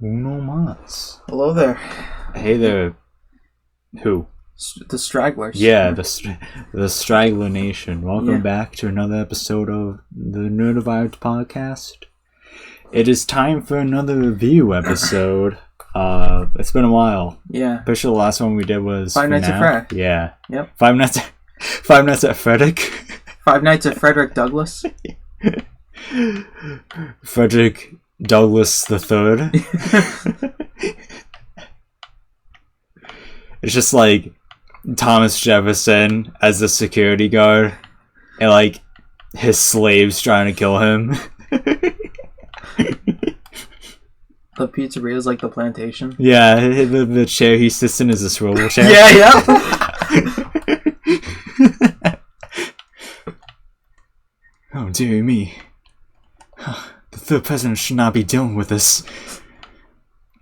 Uno mas. Hello there. Hey there. Who? The Stragglers. Yeah, the Straggler Nation. Welcome Yeah. back to another episode of the NerdVibed podcast. It is time for another review episode. It's been a while. Yeah. Pretty sure the last one we did was Five Nights at Freddy's. Yeah. Yep. Five Nights at Frederick. Five Nights at Frederick Douglass. Frederick Douglass the Third. It's just like Thomas Jefferson as the security guard, and like his slaves trying to kill him. The pizzeria is like the plantation. Yeah, the chair he sits in is a swivel chair. Yeah. Oh dear me. The third president should not be dealing with this.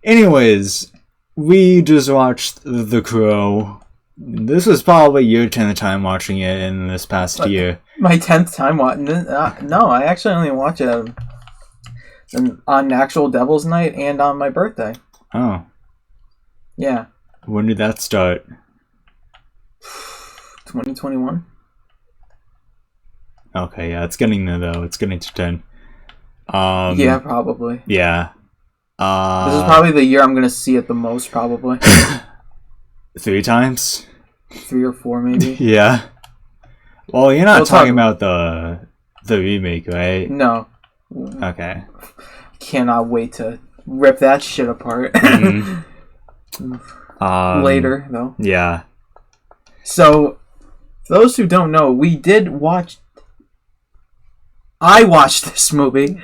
Anyways, we just watched The Crow. This was probably your 10th time watching it in this past year. My 10th time watching it. No, I actually only watch it on actual Devil's Night and on my birthday. Oh. Yeah. When did that start? 2021. Okay, yeah, it's getting there though. It's getting to 10. Yeah, probably. Yeah. This is probably the year I'm going to see it the most, probably. 3 times? 3 or 4, maybe. Yeah. Well, you're not talking about the remake, right? No. Okay. Cannot wait to rip that shit apart. Later, though. Yeah. So, for those who don't know, I watched this movie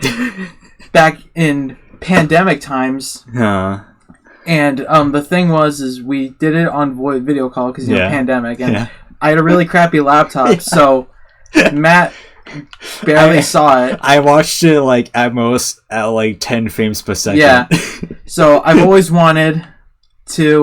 back in pandemic times. And the thing is we did it on video call because pandemic, and I had a really crappy laptop, so Matt barely saw it. I watched it like at most at like 10 frames per second. Yeah. So I've always wanted to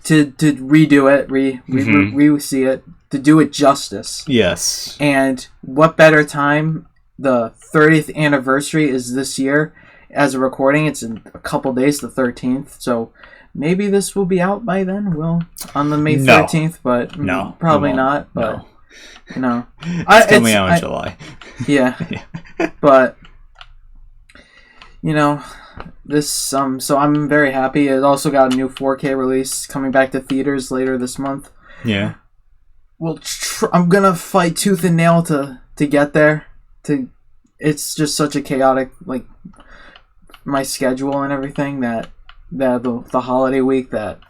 redo it, re-see it, to do it justice. Yes. And what better time? The 30th anniversary is this year. As a recording, it's in a couple days, the 13th. So maybe this will be out by then. On the May 13th, but probably not. But no, it's coming out in July. Yeah, but this so I'm very happy. It also got a new 4K release coming back to theaters later this month. Yeah. Well, I'm gonna fight tooth and nail to get there. It's just such a chaotic my schedule and everything that the holiday week but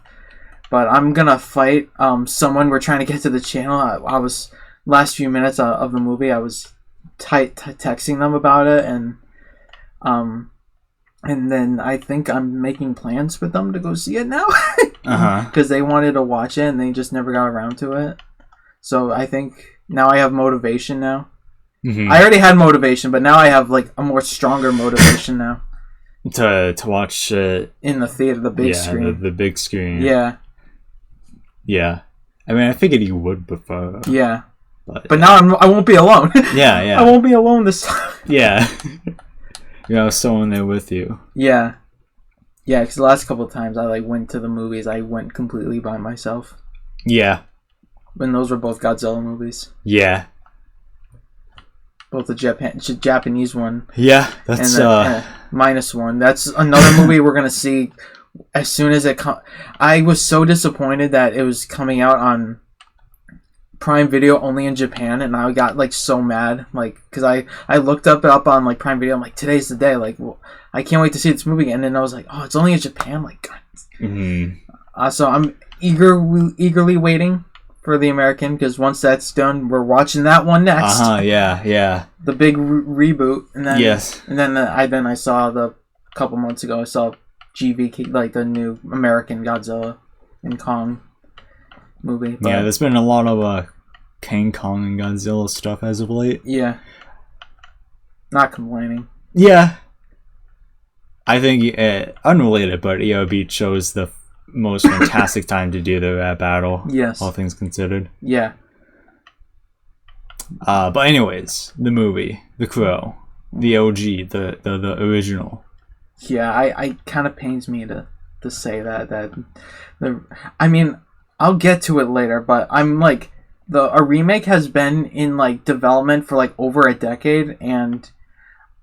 I'm gonna fight someone. We're trying to get to the channel. I was last few minutes of the movie, I was texting them about it, and then I think I'm making plans for them to go see it now because they wanted to watch it and they just never got around to it. So I think now I have motivation now. I already had motivation, but now I have a more stronger motivation now. To watch it in the theater, the big screen. The big screen. Yeah. Yeah. I mean, I figured you would before. Yeah. But now I won't be alone. Yeah. I won't be alone this time. Yeah. You have someone there with you. Yeah. Yeah, because the last couple of times I went to the movies, I went completely by myself. Yeah. And those were both Godzilla movies. Yeah. Both the Japanese one. Yeah, that's and -1. That's another movie we're gonna see as soon as it comes. I was so disappointed that it was coming out on Prime Video only in Japan, and I got so mad, because I looked it up on Prime Video. I'm like, today's the day. I can't wait to see this movie, and then I was like, oh, it's only in Japan. God. So I'm eagerly waiting for the American, because once that's done, we're watching that one next. Yeah. The big reboot, and then yes, and then I saw a couple months ago. I saw GV, the new American Godzilla and Kong movie. But, yeah, there's been a lot of King Kong and Godzilla stuff as of late. Yeah, not complaining. Yeah, I think unrelated, but ERB chose the most fantastic time to do the rap battle. Yes, all things considered. Yeah. But anyways, the movie, The Crow, the OG, the original. Yeah, I kind of pains me to say that I mean, I'll get to it later, but I'm like a remake has been in like development for like over a decade, and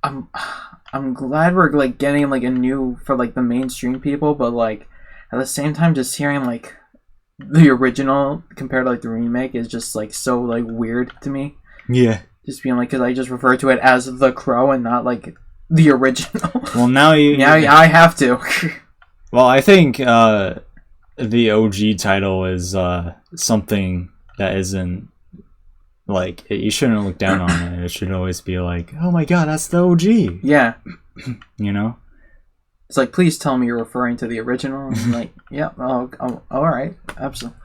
I'm glad we're like getting like a new for like the mainstream people, but like at the same time, just hearing like the original compared to like the remake is just like so like weird to me. Yeah. Just being like, because I just refer to it as The Crow and not like the original. Well, now I have to. Well, I think the OG title is something that isn't like you shouldn't look down on it. It should always be like, oh my god, that's the OG. Yeah. You know. It's like, please tell me you're referring to the original. And I'm like, yeah, oh, all right, absolutely.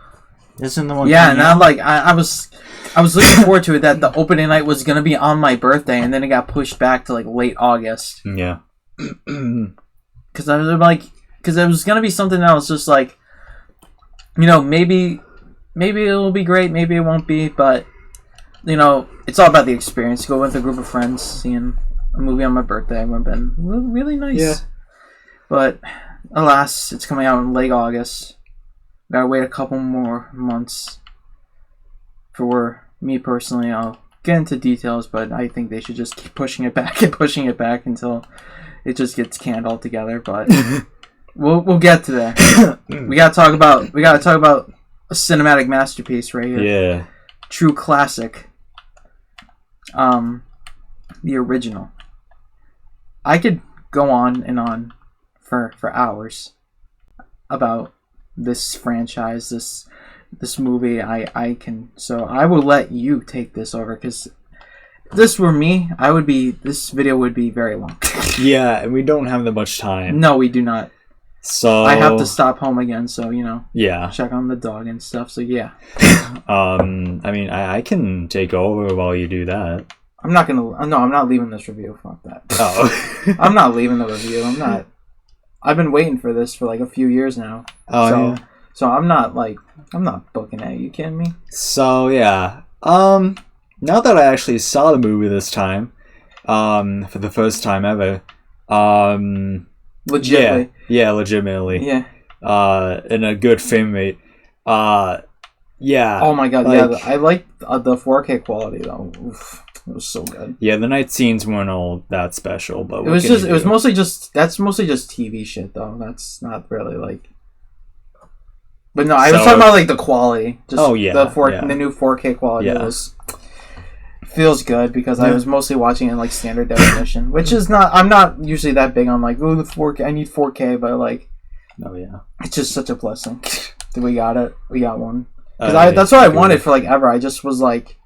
Isn't the one? Yeah, and I'm like, I was looking forward to it. That the opening night was gonna be on my birthday, and then it got pushed back to like late August. Yeah. Because I was like, because it was gonna be something that was just like, you know, maybe it'll be great, maybe it won't be, but you know, it's all about the experience. Go with a group of friends, seeing a movie on my birthday would have been really nice. Yeah. But alas, it's coming out in late August. Gotta wait a couple more months. For me personally, I'll get into details, but I think they should just keep pushing it back and pushing it back until it just gets canned altogether. But we'll get to that. We gotta talk about a cinematic masterpiece right here. Yeah. True classic. The original. I could go on and on for hours about this franchise, this movie. I can, so I will let you take this over, because if this were me, this video would be very long. Yeah, and we don't have that much time. No, we do not. So I have to stop home again, so you know. Yeah. Check on the dog and stuff. So yeah. I mean, I can take over while you do that. I'm not leaving this review. Fuck that. Oh. I'm not leaving the review. I'm not. I've been waiting for this for like a few years now. Oh, so, yeah. So I'm not booking it. You kidding me? So yeah. Now that I actually saw the movie this time, for the first time ever, legitimately. Yeah, legitimately. Yeah. In a good frame rate. Yeah. Oh my god, like, yeah. I like the 4K quality though. Oof, it was so good. Yeah, the night scenes weren't all that special, but it was mostly just TV shit though. That's not really like. But no, I was talking about like the quality. Just the new 4K quality feels good, because I was mostly watching it in like standard definition, which is not. I'm not usually that big on like, oh, the 4K. I need 4K, but like, oh yeah, it's just such a blessing that we got it. We got one, because that's what I wanted for like ever. I just was like,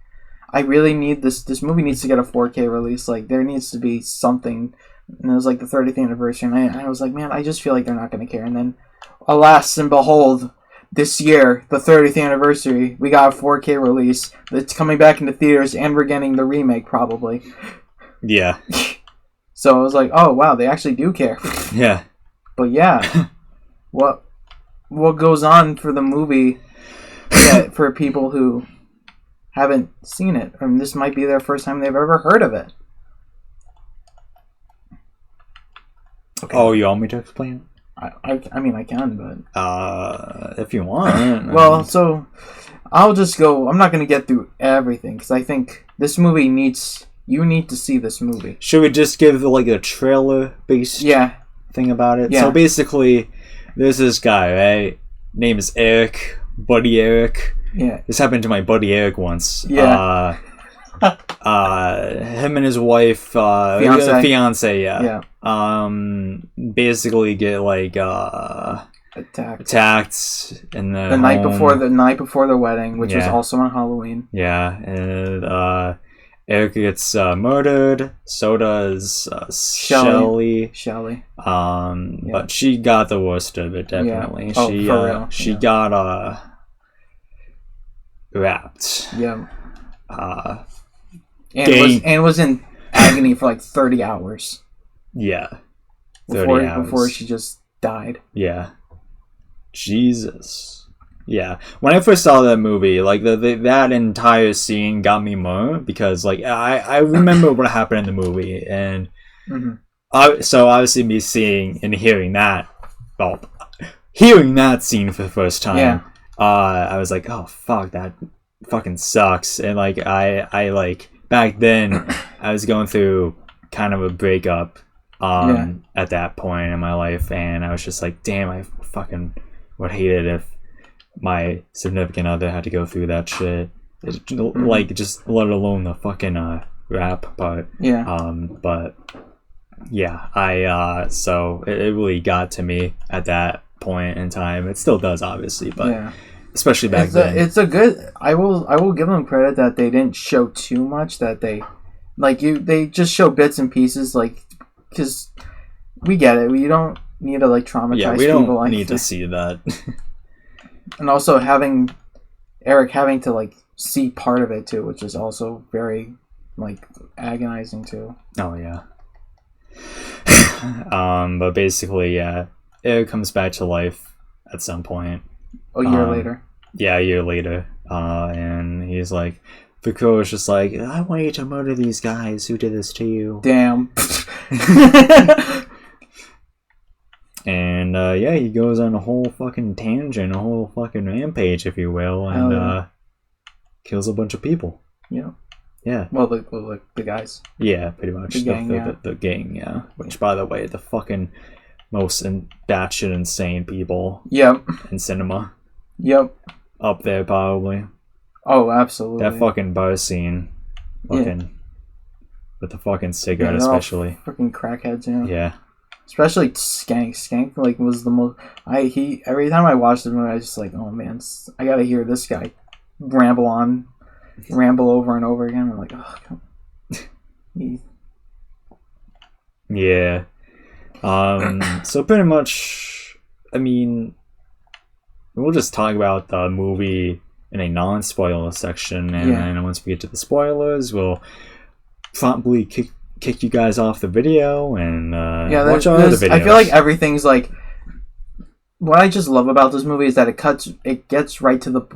I really need this. This movie needs to get a 4K release. Like, there needs to be something. And it was like the 30th anniversary, and I was like, man, I just feel like they're not going to care. And then, alas and behold, this year, the 30th anniversary, we got a 4K release that's coming back into theaters, and we're getting the remake probably. Yeah. So I was like, oh wow, they actually do care. Yeah. But yeah, what goes on for the movie for people who haven't seen it? I mean, this might be their first time they've ever heard of it. Okay. Oh, you want me to explain? I mean, I can, but... if you want. Well, so, I'll just go... I'm not going to get through everything, because I think this movie needs... You need to see this movie. Should we just give, like, a trailer-based thing about it? Yeah. So, basically, there's this guy, right? Name is Eric. Buddy Eric. Yeah. This happened to my buddy Eric once. Yeah. Him and his wife, fiance, yeah. Basically get like attacked in the night before the wedding, which was also on Halloween. Yeah, and Eric gets murdered. So does Shelly. But she got the worst of it, definitely. Yeah. Oh, for real. She got wrapped. Yeah. And was in agony for like 30 hours. Yeah. 30 hours. Before she just died. Yeah. Jesus. Yeah. When I first saw that movie, like that entire scene got me more, because like I remember what happened in the movie, and So obviously me seeing and hearing that, well, hearing that scene for the first time, I was like, oh fuck, that fucking sucks. And like I like back then I was going through kind of a breakup at that point in my life, and I was just like, damn, I fucking would hate it if my significant other had to go through that shit. Like, just let alone the fucking rap part. But yeah, so it really got to me at that point in time. It still does, obviously, but especially back then. It's a good. I will give them credit that they didn't show too much. That they just show bits and pieces, like, because we get it. We don't need to like traumatize people. We don't like need to see that. And also Eric having to like see part of it too, which is also very like agonizing too. Oh yeah. But basically, Eric comes back to life at some point. A year later. Yeah, a year later. And he's like, the crow is just like, I want you to murder these guys who did this to you. Damn. And he goes on a whole fucking tangent, a whole fucking rampage, if you will, and kills a bunch of people. Yeah. Yeah. Well, the guys. Yeah, pretty much. The gang, yeah. Which, by the way, the fucking most batshit insane people. Yep. In cinema. Yep. Up there, probably. Oh, absolutely. That fucking bar scene. Fucking. With the fucking cigarette, especially. Fucking crackheads, yeah. Yeah. Especially Skank. Skank, like, was the most... Every time I watched the movie, I was just like, oh, man, I gotta hear this guy ramble over and over again. I'm like, oh, come on. Yeah. So pretty much, I mean, we'll just talk about the movie in a non-spoiler section, and then once we get to the spoilers, we'll promptly kick you guys off the video and watch our other videos. I feel like everything's like... What I just love about this movie is that it gets right to it.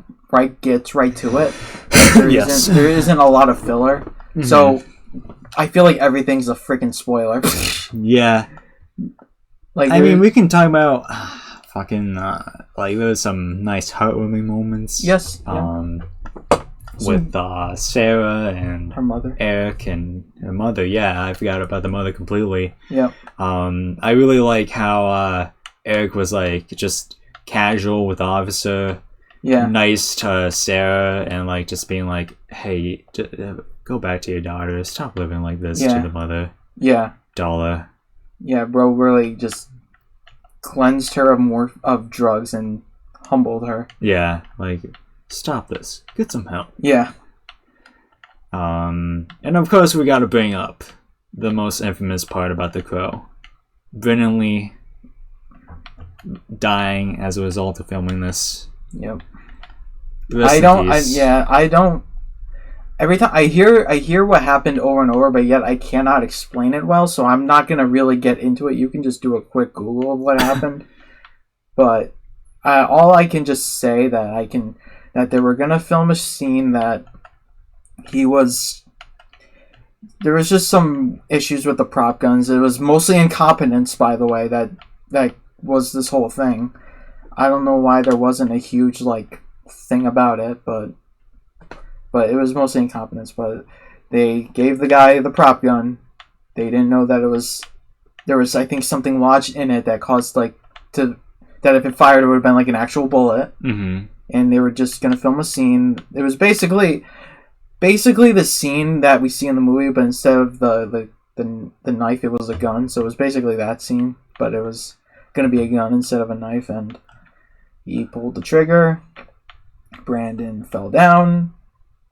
There isn't a lot of filler. Mm-hmm. So I feel like everything's a freaking spoiler. Yeah. Like, I mean, we can talk about fucking like there's some nice heartwarming moments. Yes. With Sarah and her mother, Eric and her mother. Yeah, I forgot about the mother completely. Yeah. I really like how Eric was like just casual with the officer. Yeah. Nice to Sarah and like just being like, hey, go back to your daughter. Stop living like this to the mother. Yeah. Dollar. Yeah, bro, really just cleansed her of drugs and humbled her. Yeah, like, stop this. Get some help. Yeah. And of course we gotta bring up the most infamous part about the crow. Brilliantly dying as a result of filming this. Yep. I don't. Every time I hear what happened over and over, but yet I cannot explain it well, so I'm not gonna really get into it. You can just do a quick Google of what happened. But all I can just say that they were gonna film a scene that there was just some issues with the prop guns. It was mostly incompetence, by the way, that was this whole thing. I don't know why there wasn't a huge like thing about it, but it was mostly incompetence. But they gave the guy the prop gun. They didn't know that there was I think something lodged in it that caused that if it fired it would have been like an actual bullet. Mm-hmm. And they were just gonna film a scene. It was basically the scene that we see in the movie, but instead of the knife, it was a gun. So it was basically that scene, but it was gonna be a gun instead of a knife. And he pulled the trigger. Brandon fell down.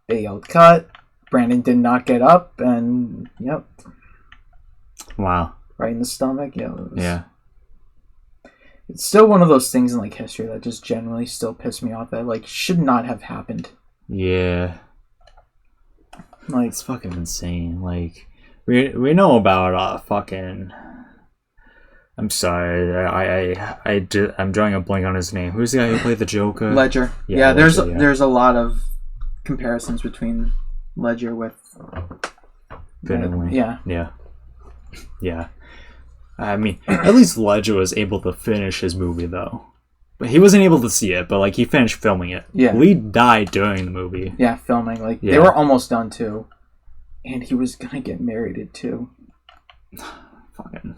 They yelled cut. Brandon did not get up, and yep. Wow. Right in the stomach. Yeah. It's still one of those things in like history that just generally still piss me off. That like should not have happened. Yeah. Like, it's fucking insane. Like we know about fucking. I'm sorry. I'm drawing a blank on his name. Who's the guy who played the Joker? Ledger. Yeah, Ledger, there's a lot of comparisons between Ledger with. Villainly. Yeah. Yeah. Yeah. I mean, at least Ledger was able to finish his movie, though. But he wasn't able to see it, but, like, he finished filming it. Yeah. Lee died during the movie. Yeah, filming. Like, they were almost done, too. And he was gonna get married, too. Fucking...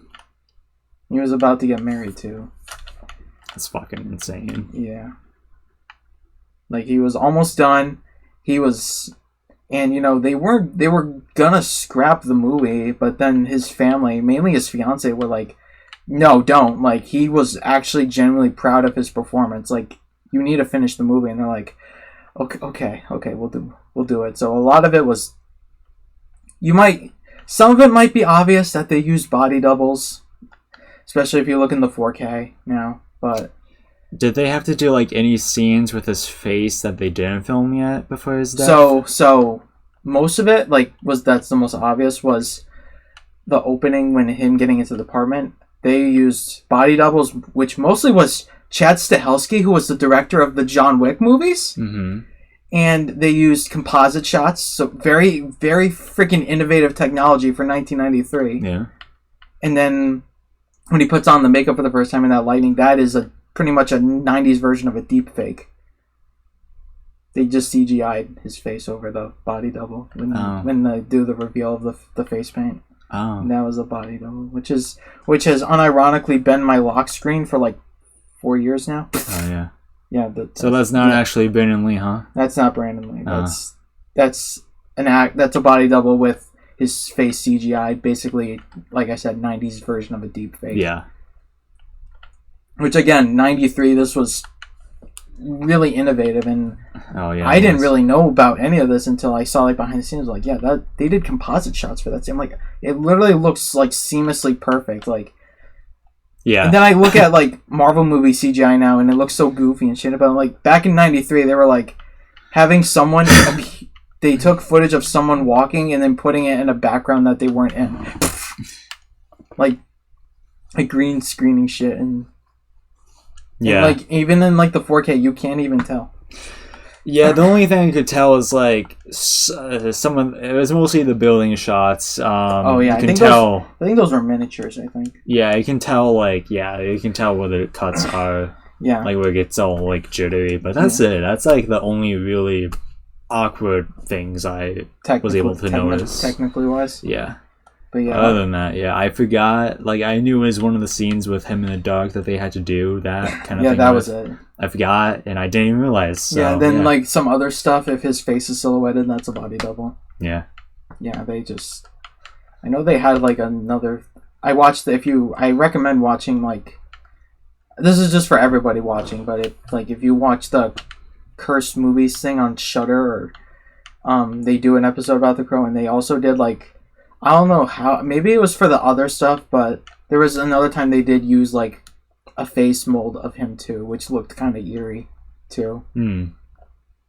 He was about to get married, too. That's fucking insane. Yeah. Like, he was almost done. He was... And, you know, they were gonna scrap the movie, but then his family, mainly his fiance, were like, no, don't. Like, he was actually genuinely proud of his performance. Like, you need to finish the movie. And they're like, okay, we'll do it. So a lot of it was, some of it might be obvious that they used body doubles, especially if you look in the 4K now, but... Did they have to do, like, any scenes with his face that they didn't film yet before his death? So most of it, like, that's the most obvious, was the opening when him getting into the apartment. They used body doubles, which mostly was Chad Stahelski, who was the director of the John Wick movies. Mm-hmm. And they used composite shots, so very, very freaking innovative technology for 1993. Yeah. And then when he puts on the makeup for the first time in that lighting, that is pretty much a 90s version of a deep fake. They just CGI'd his face over the body double when they do the reveal of the face paint. Oh. And that was a body double, which has unironically been my lock screen for like 4 years now. Oh yeah. Yeah. So that's not actually Brandon Lee, huh? That's not Brandon Lee. That's a body double with his face CGI, basically, like I said, 90s version of a deep fake. Yeah. Which again, 93, this was really innovative, and I didn't really know about any of this until I saw like behind the scenes. Like, yeah, that they did composite shots for that scene. Like, it literally looks like seamlessly perfect. Like, yeah. And then I look at like Marvel movie CGI now, and it looks so goofy and shit. But like back in '93, they were like having someone. They took footage of someone walking and then putting it in a background that they weren't in, like green screening shit and. Yeah, and like even in like the 4K, you can't even tell. Yeah, the only thing I could tell is like someone. It was mostly the building shots. I think those were miniatures. I think. Yeah, you can tell. Like, yeah, you can tell where the cuts are. Yeah, like where it gets all like jittery. But that's it. That's like the only really awkward things I was able to notice. Technically wise. Yeah. But yeah. Other than that, yeah, I forgot. Like, I knew it was one of the scenes with him in the dark that they had to do that kind of thing. Yeah, that was it. I forgot, and I didn't even realize. So, yeah, then like some other stuff, if his face is silhouetted, that's a body double. Yeah. Yeah, I know they had like another. I recommend watching like. This is just for everybody watching, but if you watch the Cursed Movies thing on Shudder, or they do an episode about The Crow, and they also did like. I don't know how. Maybe it was for the other stuff, but there was another time they did use like a face mold of him too, which looked kind of eerie too.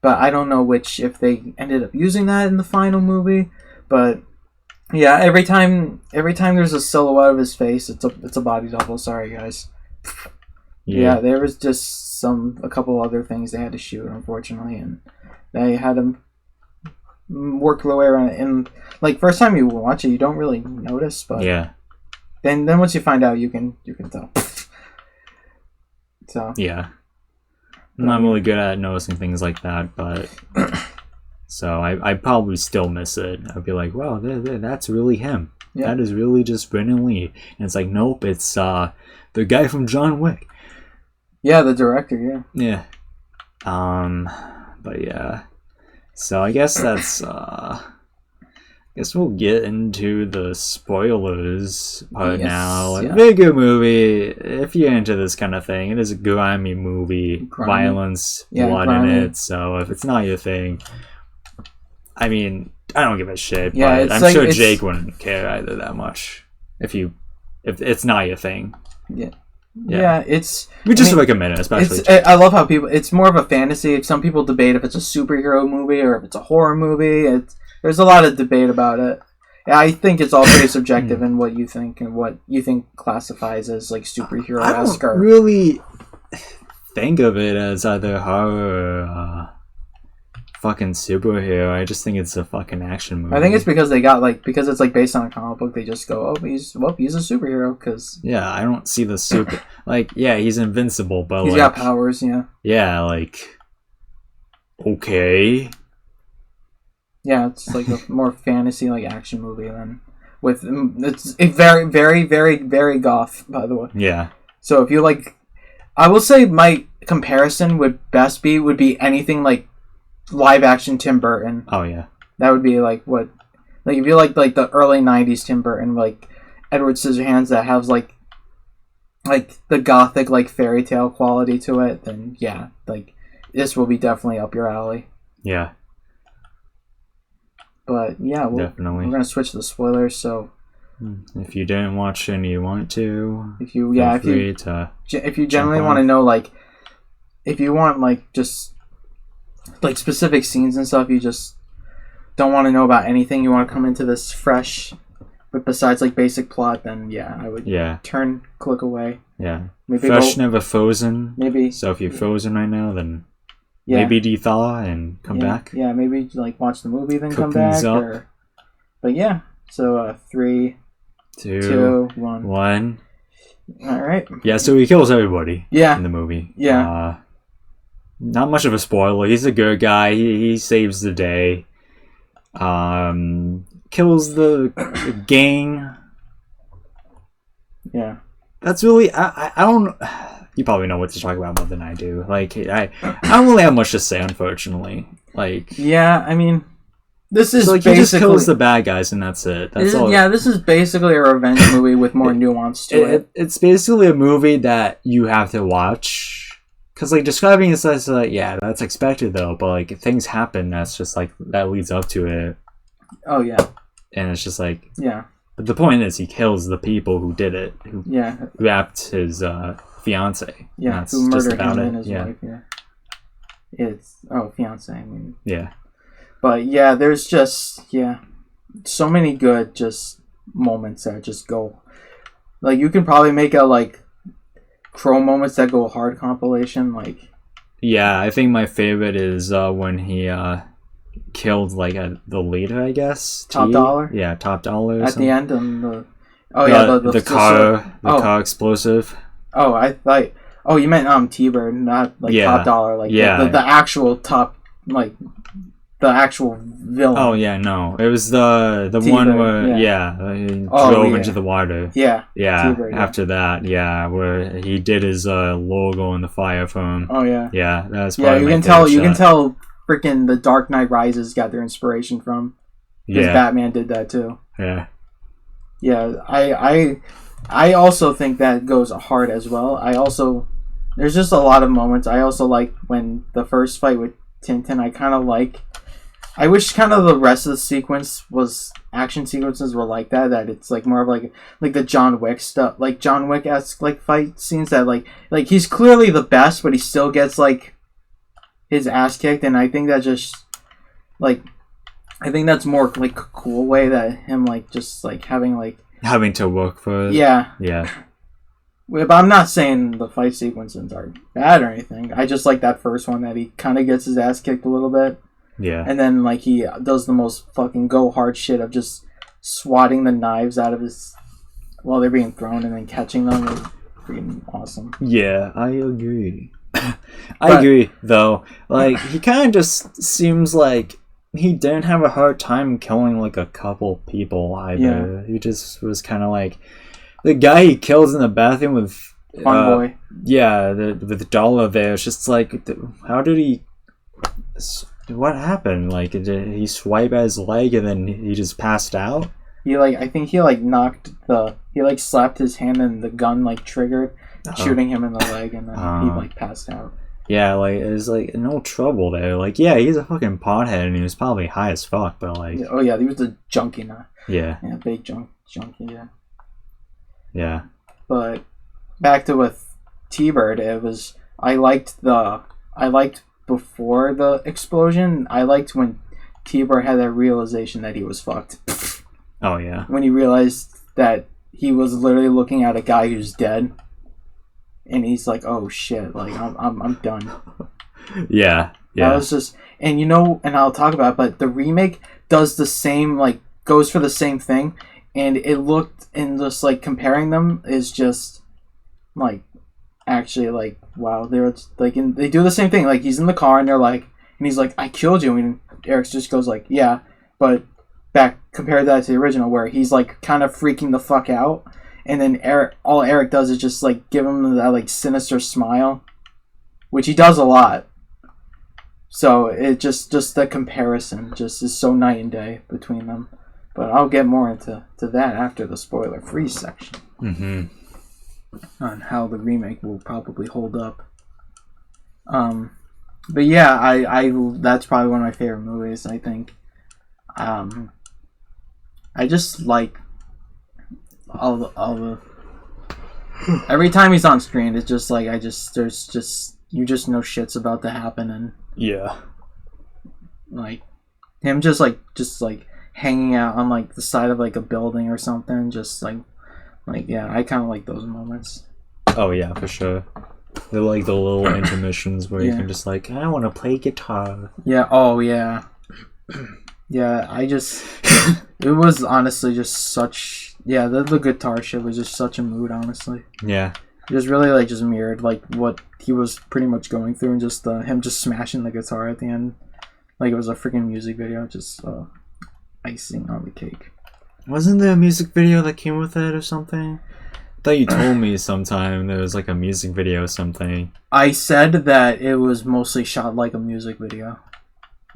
But I don't know if they ended up using that in the final movie. But yeah, every time there's a silhouette of his face, it's a body double. Sorry guys. Yeah, there was just a couple other things they had to shoot, unfortunately, and they had him. Work their way around it, and like first time you watch it, you don't really notice, but yeah, then once you find out, you can tell. So yeah, I'm not really good at noticing things like that, but so I probably still miss it. I'd be like, wow, that's really him. Yeah. That is really just Brandon Lee, and it's like, nope, it's the guy from John Wick. Yeah, the director. Yeah. But yeah. So I guess that's guess we'll get into the spoilers part now. Like, very good movie. If you're into this kind of thing, it is a grimy movie. Violence, blood in it. So if it's not your thing, I mean, I don't give a shit. Yeah, but I'm sure Jake wouldn't care either that much if it's not your thing. Yeah. Yeah, we just recommend it, especially. I love how it's more of a fantasy. If some people debate if it's a superhero movie or if it's a horror movie. There's a lot of debate about it. I think it's all pretty subjective in what you think and what you think classifies as like superhero-esque. I don't really think of it as either horror or fucking superhero. I just think it's a fucking action movie. I think it's because they got because it's based on a comic book. They just go, oh, he's a superhero because yeah, I don't see the super he's invincible, but he's got powers. Yeah. Yeah, okay. Yeah, it's a more fantasy action movie than with it's a very very very very goth, by the way. Yeah. So if you I will say my comparison would be anything live action Tim Burton. Oh yeah. That would be what if you like the early 90s Tim Burton, Edward Scissorhands that has the gothic fairy tale quality to it, then yeah, this will be definitely up your alley. Yeah. But yeah, definitely. We're gonna switch to the spoilers. So if you didn't watch and you want to, if you generally want to know if you want just specific scenes and stuff, you just don't want to know about anything, you want to come into this fresh, but besides basic plot, then yeah, I would click away. Yeah. Maybe fresh, never frozen. Maybe. So if you're frozen right now, then maybe de-thaw and come back. Yeah, maybe watch the movie then come back. But yeah, so 3, 2, 1. All right. Yeah, so he kills everybody. Yeah. In the movie. Yeah. Not much of a spoiler. He's a good guy. He saves the day. Kills the gang. Yeah. That's really I don't. You probably know what to talk about more than I do. I don't really have much to say, unfortunately. Yeah, I mean, this is basically, he just kills the bad guys and that's it. That's all. Yeah, this is basically a revenge movie with more nuance to it. It's basically a movie that you have to watch. Because describing it says yeah, that's expected though, but things happen that's just that leads up to it. Oh yeah. And it's just yeah. But the point is, he kills the people who did it. Who rapped his fiance. Yeah, who murdered him and his wife. Yeah. It's fiance. I mean. Yeah. But yeah, there's just so many good moments that just go. You can probably make a Crow moments that go hard compilation. Yeah, I think my favorite is when he killed the leader, I guess. Top Dollar. Yeah, Top Dollar. At the end, on the car explosive. Oh, I thought. Oh, you meant T-Bird, not Top Dollar. The actual top, the actual villain. Oh yeah, no, it was the one where he drove into the water. Yeah. Yeah. T-Bird, after that, where he did his logo in the fire for him. Oh yeah. Yeah, that's probably you can tell. Freaking The Dark Knight Rises got their inspiration from. Because Batman did that too. Yeah. Yeah, I also think that goes hard as well. There's just a lot of moments. I also like when the first fight with Tintin. I wish kind of the rest of the sequence was action sequences were like that. That it's more of the John Wick stuff, John Wick-esque fight scenes that he's clearly the best, but he still gets his ass kicked, and I think that just I think that's more a cool way that him having to work for it. Yeah. But I'm not saying the fight sequences are bad or anything. I just like that first one that he kind of gets his ass kicked a little bit. Yeah. And then he does the most fucking go hard shit of just swatting the knives out of his while they're being thrown and then catching them. Is freaking awesome. Yeah, I agree. I agree, though. He kind of just seems like he didn't have a hard time killing a couple people either. He just was kind of the guy he kills in the bathroom with Fun Boy. Yeah, with Dollar there. It's just how did he? What happened? Did he swipe at his leg and then he just passed out? I think he knocked he slapped his hand and the gun triggered. Shooting him in the leg, and then he passed out. Yeah, there's no trouble there. He's a fucking pothead, and he was probably high as fuck, but he was a junkie now. Yeah, big junkie. Yeah. But back to with T-Bird, I liked before the explosion. I liked when T-Bird had that realization that he was fucked. Oh yeah. When he realized that he was literally looking at a guy who's dead. And he's oh shit, I'm done. Yeah. That was And and I'll talk about it, but the remake does the same, like, goes for the same thing, and it looked, and just, like, comparing them is just, like, actually, like, wow, they're, like, they do the same thing, like, he's in the car, and they're like, and he's like, I killed you, and Eric just goes like, yeah, but compare that to the original, where he's, like, kind of freaking the fuck out, and then all Eric does is just, like, give him that, like, sinister smile, which he does a lot. So it just the comparison just is so night and day between them. But I'll get more into that after the spoiler-free section. On how the remake will probably hold up. But yeah, I that's probably one of my favorite movies, I think. I just like all the every time he's on screen, it's just like there's just you just know shit's about to happen, and yeah, like him just hanging out on, like, the side of, like, a building or something, just like yeah, I kind of like those moments. Oh yeah, for sure. They're like the little intermissions where you can just, like, I want to play guitar. Yeah. Oh yeah. Yeah. It was honestly just such. Yeah, the guitar shit was just such a mood, honestly. Yeah. It just really, like, just mirrored, like, what he was pretty much going through, and just him just smashing the guitar at the end, like it was a freaking music video, just icing on the cake. Wasn't there a music video that came with it or something? I thought you told me sometime there was, like, a music video or something. I said that it was mostly shot like a music video.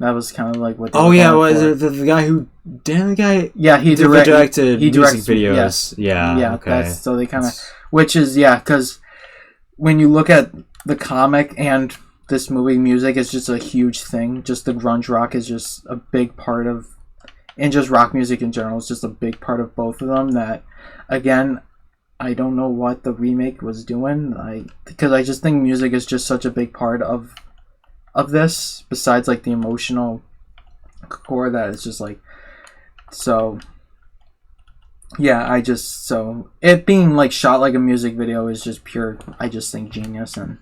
That was kind of like what. Oh yeah, was it the guy who? Damn, the guy. Yeah, he directed music videos. Yeah. Yeah. Okay. So they kind of, which is because when you look at the comic and this movie, music is just a huge thing. Just the grunge rock is just a big part of, and just rock music in general is just a big part of both of them. That, again, I don't know what the remake was doing. Because I just think music is just such a big part of this, besides, like, the emotional core, that it's just like, so yeah, so it being, like, shot like a music video is just pure, I just think, genius. And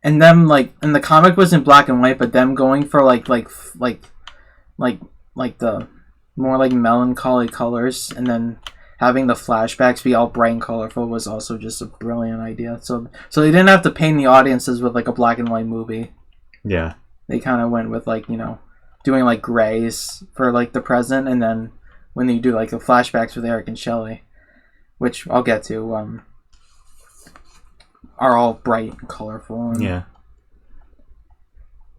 and them, like, and the comic was in black and white, but them going for like the more, like, melancholy colors, and then having the flashbacks be all bright and colorful was also just a brilliant idea. So they didn't have to paint the audiences with, like, a black and white movie. Yeah. They kind of went with, like, doing, like, grays for, like, the present, and then when you do, like, the flashbacks with Eric and Shelley, which I'll get to, are all bright and colorful. And, yeah.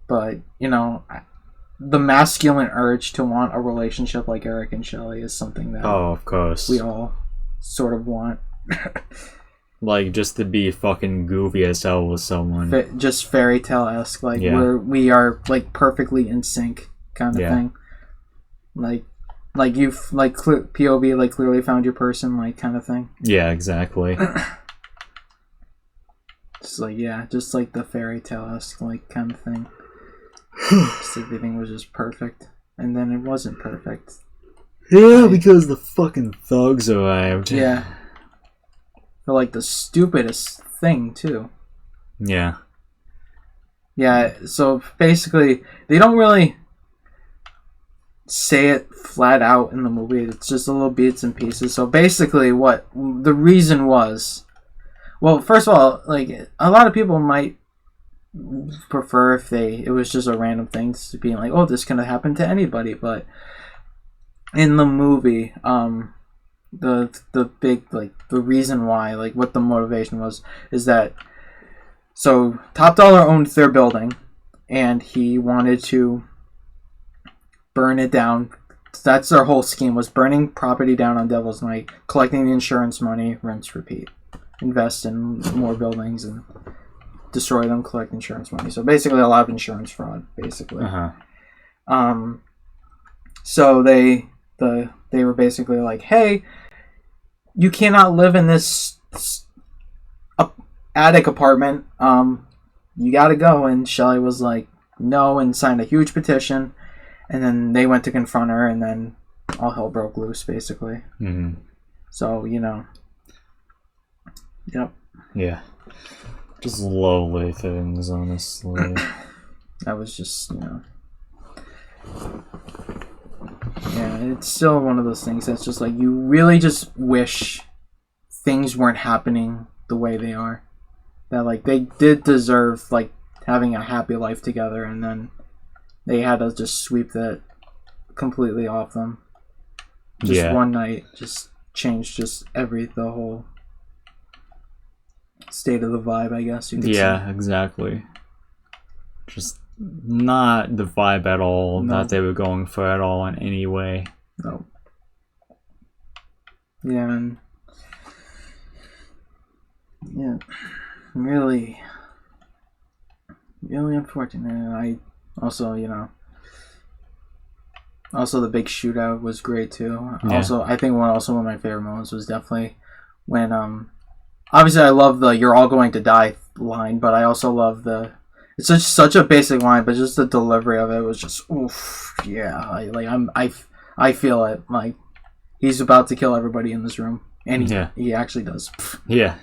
But, the masculine urge to want a relationship like Eric and Shelley is something that of course we all sort of want. Like, just to be fucking goofy as hell with someone. Just fairy tale-esque, like, where we are, like, perfectly in sync kind of thing. Like you've, like, POV, like, clearly found your person, like, kind of thing. Yeah, exactly. Just like, just like the fairy tale-esque, like, kind of thing. Just everything was just perfect, and then it wasn't perfect. Yeah, because the fucking thugs arrived. Yeah. For, like, the stupidest thing, too. Yeah. Yeah, so basically, they don't really say it flat out in the movie. It's just a little bits and pieces. So basically, what the reason was... Well, first of all, like, a lot of people might prefer if it was just a random thing, to being like, oh, this could have happened to anybody. But in the movie, the big, like, the reason why, like, what the motivation was, is that, so Top Dollar owned their building, and he wanted to burn it down. That's their whole scheme, was burning property down on Devil's Night, collecting the insurance money, rinse, repeat, invest in more buildings and destroy them, collect insurance money. So basically a lot of insurance fraud, basically. So they were basically like, hey, you cannot live in this attic apartment. You gotta go. And Shelley was like, no, and signed a huge petition. And then they went to confront her, and then all hell broke loose, basically. So, Yep. Yeah. Just lovely things, honestly. That was just, Yeah, it's still one of those things that's just like you really just wish things weren't happening the way they are. That like they did deserve like having a happy life together, and then they had to just sweep that completely off them. Just one night, just changed just the whole state of the vibe, I guess you could say. Yeah, exactly. Just not the vibe at all that they were going for at all in any way. No. Yeah, and yeah, really, really unfortunate. And I also, also the big shootout was great too. Yeah. Also, I think one of my favorite moments was definitely when obviously I love the "you're all going to die" line, but I also love the it's such a basic line, but just the delivery of it was just oof, yeah. I feel it. Like he's about to kill everybody in this room, and he actually does. Yeah.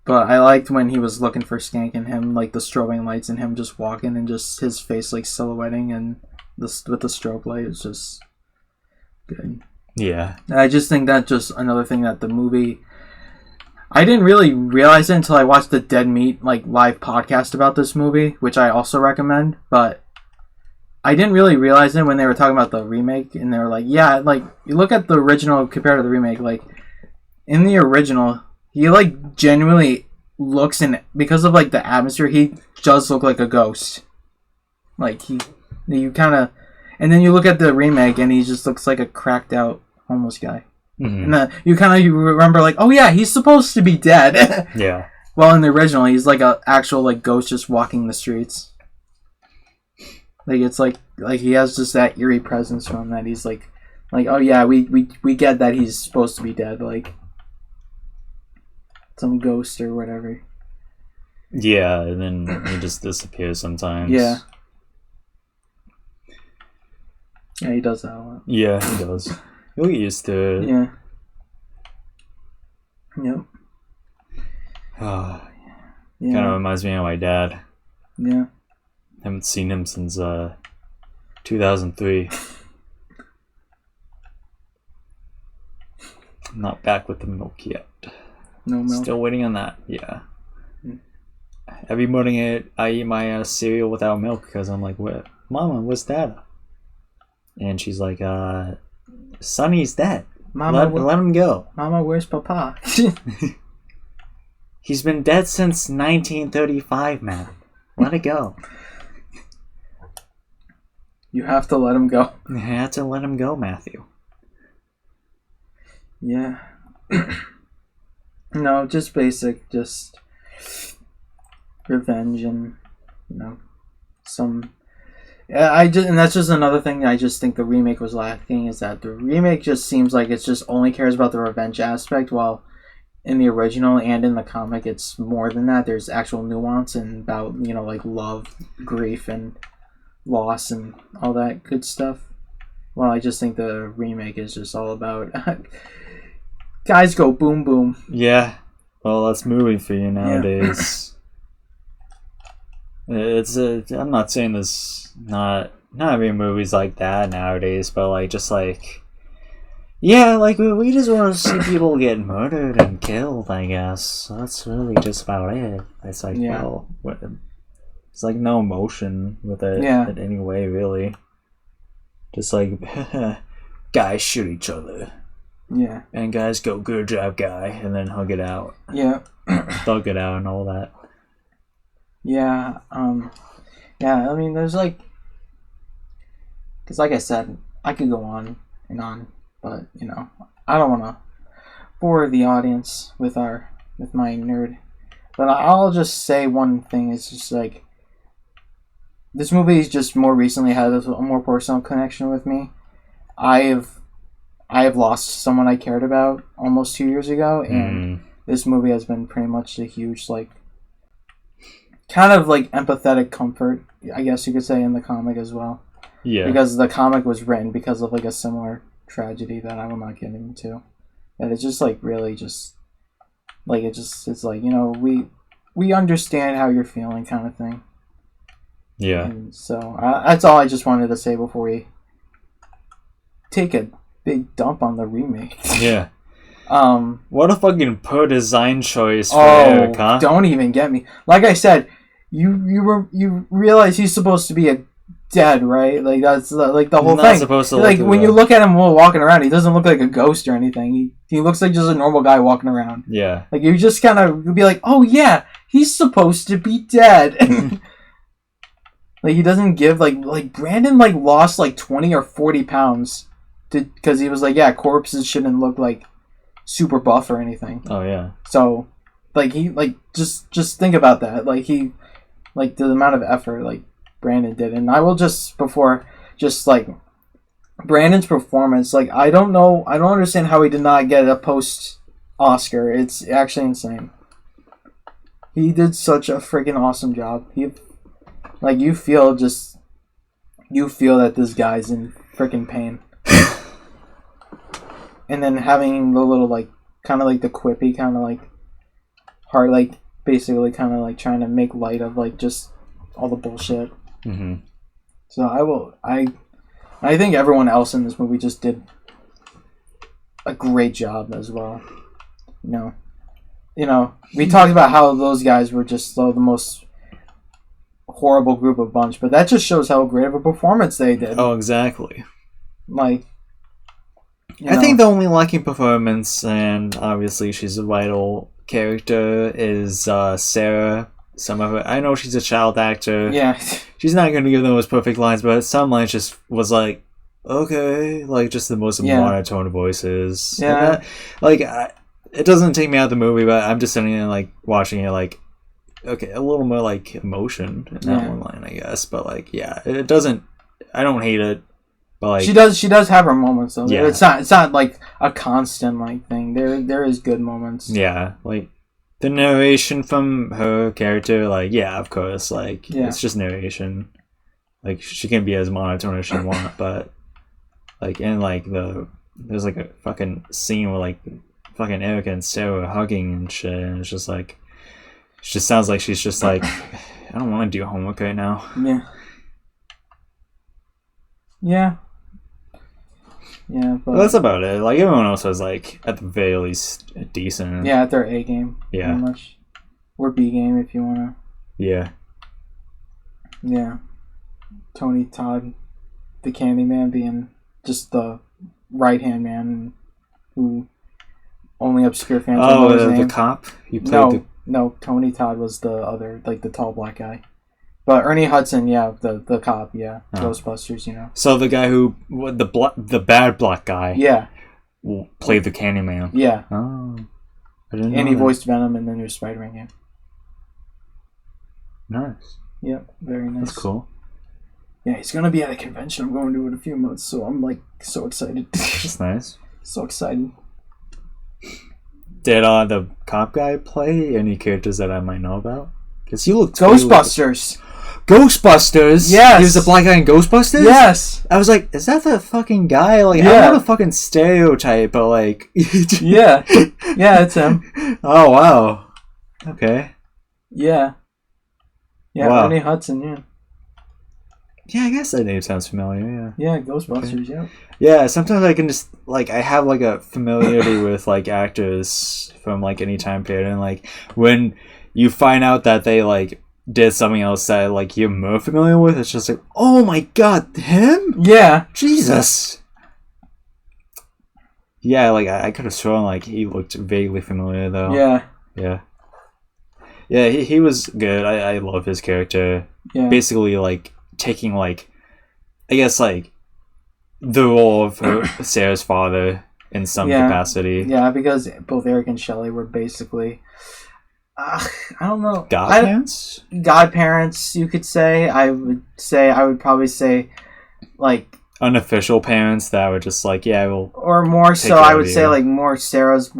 But I liked when he was looking for Skank and him, like the strobing lights and him just walking and just his face like silhouetting and with the strobe light. It's just good. Yeah. And I just think that's just another thing that the movie. I didn't really realize it until I watched the Dead Meat like live podcast about this movie, which I also recommend. But I didn't really realize it when they were talking about the remake, and they were like, "Yeah, like you look at the original compared to the remake. Like in the original, he like genuinely looks in because of like the atmosphere. He does look like a ghost. Like you kind of, and then you look at the remake, and he just looks like a cracked out homeless guy." Mm-hmm. And you remember like, oh yeah, he's supposed to be dead. Yeah. Well, in the original, he's like a actual like ghost just walking the streets. Like it's like he has just that eerie presence from that. He's like oh yeah, we get that he's supposed to be dead, like some ghost or whatever. Yeah, and then he just disappears sometimes. Yeah. Yeah, he does that a lot. Yeah, he does. You'll get used to it. Yeah. Yep. Yeah. Yeah. Kind of reminds me of my dad. Yeah. Haven't seen him since 2003. Not back with the milk yet. No milk. Still waiting on that. Yeah. Every morning I eat my cereal without milk because I'm like, "What, Mama? What's that?" And she's like, "Sonny's dead. Mama, let him go. Mama, where's Papa?" He's been dead since 1935, man. Let it go. You have to let him go. You have to let him go, Matthew. Yeah. No, just basic, just revenge and some. Yeah, and that's just another thing I just think the remake was lacking, is that the remake just seems like it just only cares about the revenge aspect, while in the original and in the comic it's more than that. There's actual nuance and about like love, grief, and loss and all that good stuff. Well, I just think the remake is just all about guys go boom boom. Yeah, well, that's movie for you nowadays. Yeah. I'm not saying there's not having movies like that nowadays, but like just like, yeah, like we just want to see people get murdered and killed, I guess. That's really just about it. It's like, well, it's like no emotion with it in any way, really. Just like guys shoot each other. Yeah. And guys go, "Good job, guy," and then hug it out. Yeah. Thug it out and all that. Yeah. Yeah, I mean, there's like... Because like I said, I could go on and on, but, I don't want to bore the audience with my nerd. But I'll just say one thing. It's just like... This movie's just more recently had a more personal connection with me. I have lost someone I cared about almost 2 years ago, and this movie has been pretty much a huge, like, kind of like empathetic comfort, I guess you could say, in the comic as well. Yeah. Because the comic was written because of like a similar tragedy that I will not get into. And it's just like really just like it's like, we understand how you're feeling kind of thing. Yeah. And so that's all I just wanted to say before we take a big dump on the remake. Yeah. What a fucking poor design choice for Eric, huh? Don't even get me. Like I said, you realize he's supposed to be a dead, right? Like that's like the whole Not thing. supposed to like look when you look at him while walking around, he doesn't look like a ghost or anything. He looks like just a normal guy walking around. Yeah. Like you just kind of be like, oh yeah, he's supposed to be dead. Like he doesn't give like Brandon like lost like 20 or 40 pounds because he was like, yeah, corpses shouldn't look like super buff or anything. Oh yeah. So like he like just think about that. Like he like the amount of effort like Brandon did. And I will just like Brandon's performance, like I don't understand how he did not get a post Oscar. It's actually insane. He did such a freaking awesome job. Like you feel that this guy's in freaking pain. And then having the little like kind of like the quippy kind of like heart, like basically kind of like trying to make light of like just all the bullshit. Mm-hmm. So I think everyone else in this movie just did a great job as well. You know, we talked about how those guys were just the most horrible group of bunch, but that just shows how great of a performance they did. Oh, exactly. Like, I think the only lacking performance, and obviously she's a vital character, is Sarah. Some of it, I know she's a child actor. Yeah. She's not going to give the most perfect lines, but some lines just was like, okay, like just the most monotone voices. Yeah. It doesn't take me out of the movie, but I'm just sitting there like watching it like, okay, a little more like emotion in that one line, I guess. But like, yeah, it doesn't. I don't hate it, but like she does have her moments though. Yeah. It's not like a constant like thing. There is good moments. Yeah, like the narration from her character, like yeah, of course, like it's just narration. Like she can be as monotone as she wants, but like in like there's like a fucking scene where like fucking Erica and Sarah are hugging and shit, and it's just like. It just sounds like she's just like, I don't want to do homework right now. Yeah. Yeah. Yeah, but that's about it. Like everyone else was like at the very least decent. Yeah, at their A game. Yeah. Pretty much. Or B game if you wanna. Yeah. Yeah. Tony Todd, the Candyman, being just the right hand man who only obscure fans know his name. The cop. You played No, Tony Todd was the other, like the tall black guy. But Ernie Hudson, yeah, the cop, yeah, Ghostbusters, you know. So the guy who the bad black guy, played the Candyman. Yeah. Oh, I didn't know. And he that. voiced Venom in the new Spider-Man game. Nice. Yep, very nice. That's cool. Yeah, he's gonna be at a convention I'm going to in a few months, so I'm like so excited. That's nice. So excited. Did the cop guy play any characters that I might know about? Because he looked Ghostbusters. Ghostbusters? Yes. He was the black guy in Ghostbusters? Yes. I was like, is that the fucking guy? Like, I don't want a fucking stereotype, but like... Yeah. Yeah, it's him. Oh, wow. Okay. Yeah. Yeah, wow. Ernie Hudson, yeah. Yeah, I guess that name sounds familiar, yeah. Yeah, Ghostbusters, yeah. Yeah, sometimes I can just, like, I have, like, a familiarity with, like, actors from, like, any time period, and, like, when you find out that they, like, did something else that, like, you're more familiar with, it's just like, oh my god, him? Yeah. Jesus! Yeah, like, I could have sworn, like, he looked vaguely familiar, though. Yeah. Yeah. Yeah, he was good. I love his character. Yeah. Basically, like, taking, like, I guess, like, the role of Sarah's father in some capacity. Yeah, because both Eric and Shelley were basically, I don't know. Godparents? Godparents, you could say. I would probably say, like... Unofficial parents that were just like, yeah, we'll... Or more so, I would say, like, more Sarah's...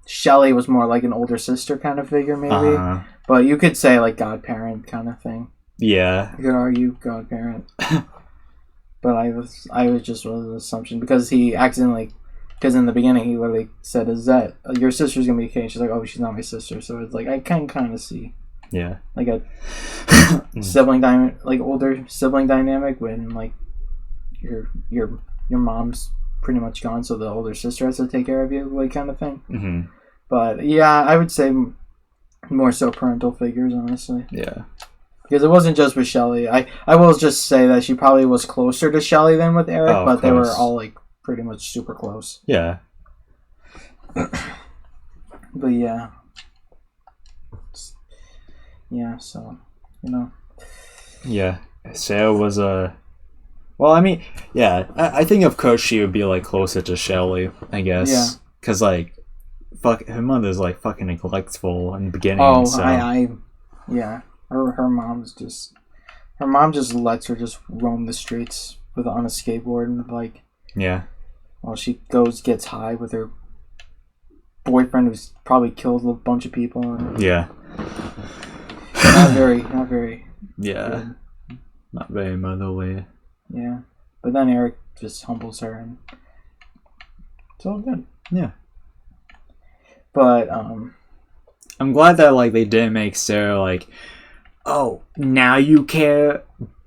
Shelley was more like an older sister kind of figure, maybe. Uh-huh. But you could say, like, godparent kind of thing. Yeah. You could argue godparent. But I was just an assumption because he accidentally, because in the beginning he literally said, "Is that your sister's gonna be okay?" And she's like, "Oh, she's not my sister." So it's like I can kind of see. Yeah. Like a older sibling dynamic when like your mom's pretty much gone, so the older sister has to take care of you, like kind of thing. Mm-hmm. But yeah, I would say more so parental figures, honestly. Yeah. Because it wasn't just with Shelly. I will just say that she probably was closer to Shelly than with Eric, but they were all like pretty much super close. Yeah. But yeah. Yeah, so, you know. Yeah. Sarah was a... Well, I mean, yeah. I think of course she would be like closer to Shelly, I guess. Yeah. Because like, her mother's like fucking neglectful in the beginning. Oh, so. Yeah. Her mom just lets her just roam the streets on a skateboard and like... Yeah. While she gets high with her boyfriend who's probably killed a bunch of people. And yeah. Not very. Yeah. Good. Not very motherly. Yeah. But then Eric just humbles her and it's all good. Yeah. But, I'm glad that, like, they didn't make Sarah, like, oh, now you care?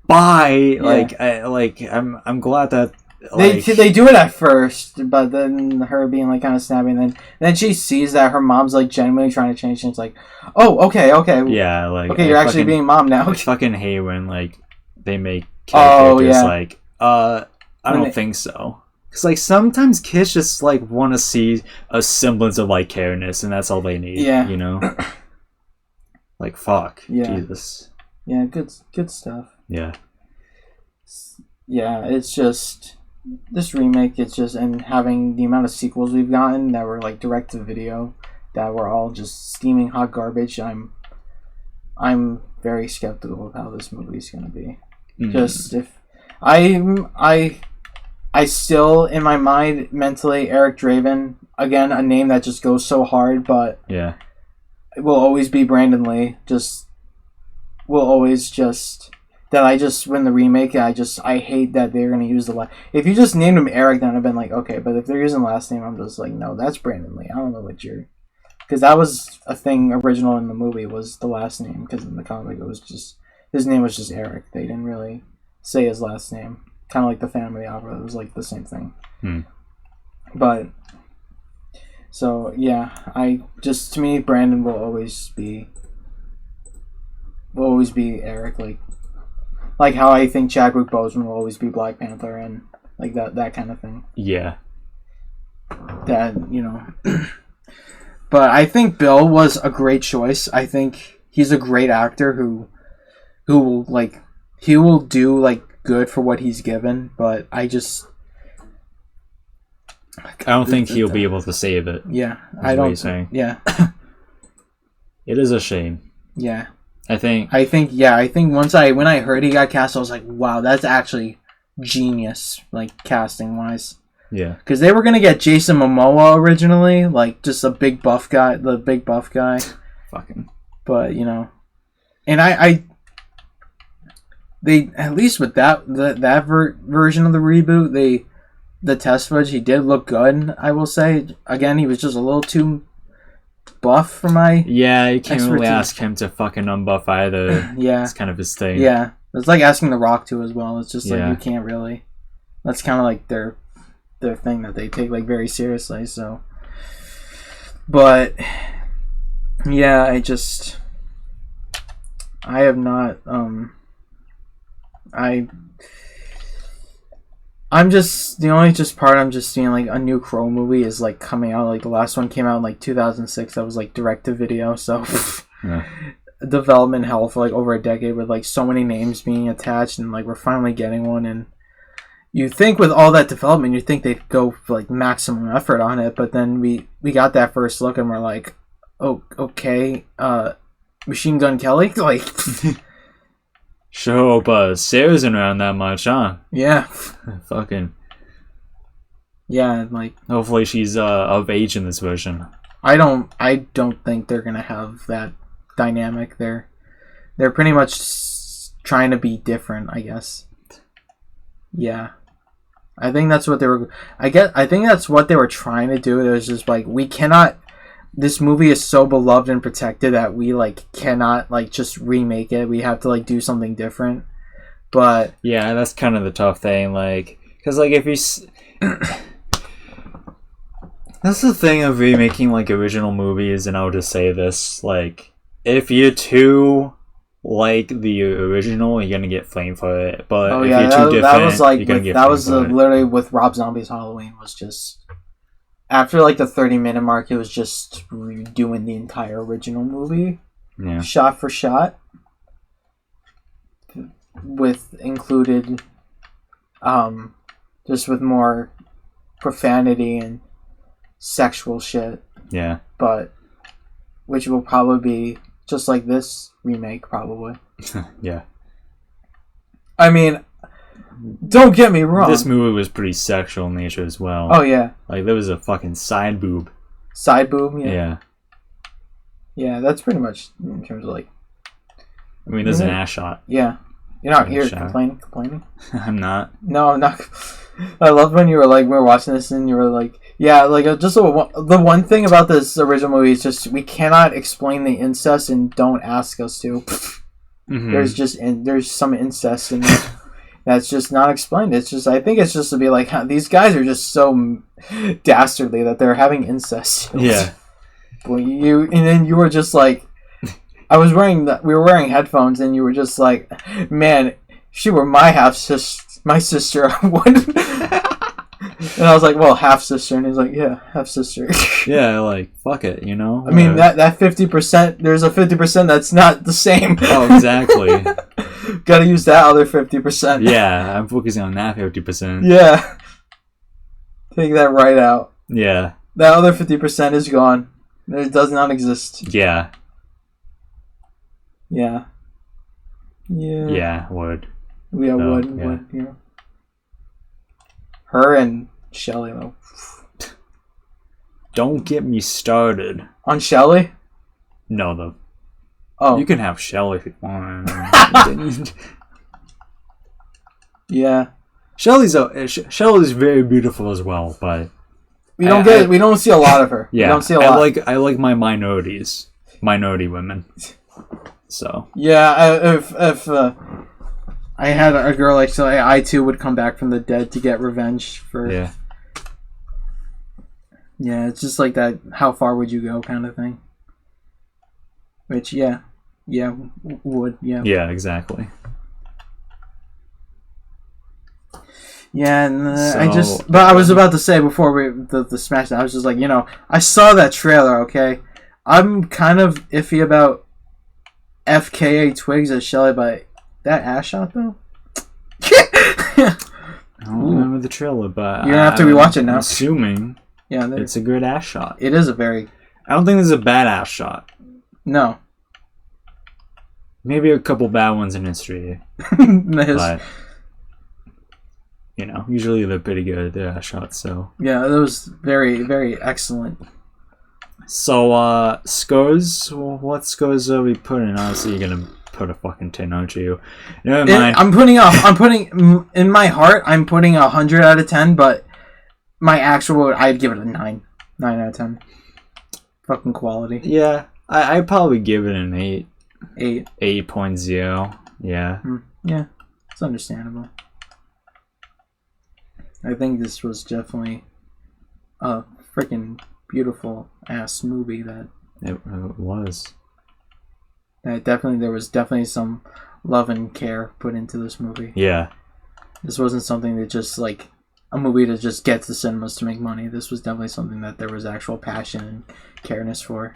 Bye! Yeah. I'm glad that... Like, they do it at first, but then her being like kind of snappy, and then she sees that her mom's like genuinely trying to change, and it's like, oh, okay, yeah, like okay, you're actually being mom now. I fucking hate when like they make characters like, I don't think so, because like sometimes kids just like want to see a semblance of like careness, and that's all they need. Yeah, you know, like fuck, yeah. Jesus, yeah, good stuff. Yeah, it's just. This remake, it's just, and having the amount of sequels we've gotten that were like direct to video, that were all just steaming hot garbage. I'm very skeptical of how this movie's gonna be. Mm-hmm. Just if I still in my mind mentally Eric Draven, again a name that just goes so hard, but yeah, it will always be Brandon Lee. That I just win the remake. I hate that they're gonna use the last. If you just named him Eric, then I've been like, okay. But if they're using last name, I'm just like, no, that's Brandon Lee. I don't know what you're, because that was a thing original in the movie was the last name. Because in the comic, it was just his name was just Eric. They didn't really say his last name. Kind of like the Phantom of the Opera. It was like the same thing. But so yeah, to me, Brandon will always be Eric. Like how I think Chadwick Boseman will always be Black Panther and like that kind of thing. Yeah. That, you know. But I think Bill was a great choice. I think he's a great actor who will like he will do like good for what he's given, but I don't think he'll be able to save it. Yeah. I don't. What you're saying. Yeah. It is a shame. Yeah. I think when I heard he got cast, I was like, wow, that's actually genius, like casting wise. Yeah. Because they were gonna get Jason Momoa originally, like just the big buff guy. Fucking. But you know, and they at least with that version of the reboot, the test footage, he did look good. I will say again, he was just a little too buff for my you can't really ask him to fucking unbuff either. Yeah, it's kind of his thing. Yeah, it's like asking The Rock to as well. It's just like you can't really. That's kind of like their thing that they take like very seriously. So, but yeah, I have not. I'm just the only part I'm just seeing like a new Crow movie is like coming out. Like the last one came out in like 2006. That was like direct to video. So development hell for like over a decade with like so many names being attached, and like we're finally getting one. And you think with all that development, you think they'd go for like maximum effort on it, but then we got that first look and we're like, oh okay, Machine Gun Kelly, like. Sure hope Sarah isn't around that much, huh? Yeah. Fucking. Yeah, like. Hopefully she's of age in this version. I don't think they're gonna have that dynamic. They're pretty much trying to be different, I guess. Yeah. I think that's what they were. I think that's what they were trying to do. It was just like we cannot this movie is so beloved and protected that we like cannot like just remake it. We have to like do something different. But yeah, that's kind of the tough thing, like, because like if you that's the thing of remaking like original movies, and I'll just say this, like, if you're too like the original, you're gonna get flamed for it. But if you're too different, that was like you're gonna get that was flamed for it. literally with Rob Zombie's Halloween was just after like the 30-minute mark, it was just redoing the entire original movie, shot for shot, with included, just with more profanity and sexual shit. Yeah. But which will probably be just like this remake, probably. Yeah. I mean, don't get me wrong. This movie was pretty sexual in nature as well. Oh, yeah. Like, there was a fucking side boob. Side boob? Yeah. Yeah. Yeah, that's pretty much in terms of, like... I mean, there's an ass shot. Yeah. You're not here complaining? I'm not. No, I'm not. I love when you were, like, we were watching this and you were like... Yeah, like, just the one thing about this original movie is just we cannot explain the incest and don't ask us to. Mm-hmm. There's some incest in there. That's just not explained. It's just, I think it's just to be like, these guys are just so dastardly that they're having incest. Yeah. And then you were just like, we were wearing headphones, and you were just like, man, if she were my my sister, I wouldn't. And I was like, well, half sister, and he's like, yeah, half sister. Yeah, like, fuck it, you know. I mean, that 50%, there's a 50% that's not the same. Oh, exactly. Gotta use that other 50%. Yeah, I'm focusing on that 50%. Yeah. Take that right out. Yeah. That other 50% is gone. It does not exist. Yeah. Yeah. Yeah. Yeah, would. Yeah, so, would, yeah. Her and Shelly, though. Don't get me started. On Shelly? No, Oh. You can have Shelly if you want. Yeah. Shelly's very beautiful as well, but we don't see a lot of her. Yeah. We don't see a lot. I like my minority women. So. Yeah, if I had a girl like Shelly, I too would come back from the dead to get revenge for. Yeah. Yeah, it's just like that. How far would you go, kind of thing. Which, would. Yeah, exactly. Yeah, and I was about to say before the smash, I was just like, I saw that trailer. Okay, I'm kind of iffy about FKA Twigs as Shelly, but that ass shot though. I don't remember the trailer, but you're gonna have to rewatch it now. I'm assuming, it's a good ass shot. It is a very. I don't think there's a bad ass shot. No. Maybe a couple bad ones in history, but usually they're pretty good. They're ass shots, so yeah, that was very, very excellent. So, scores. Well, what scores are we putting? Honestly, you're gonna put a fucking 10, aren't you? Never mind. I'm putting in my heart. I'm putting 100 out of 10, but my actual, I'd give it a 9 out of 10. Fucking quality. Yeah, I'd probably give it an 8. 8.0. Yeah. Yeah, it's understandable. I think this was definitely a freaking beautiful ass movie that it was. There was definitely some love and care put into this movie. Yeah. This wasn't something that just like a movie to just get to cinemas to make money. This was definitely something that there was actual passion and careness for.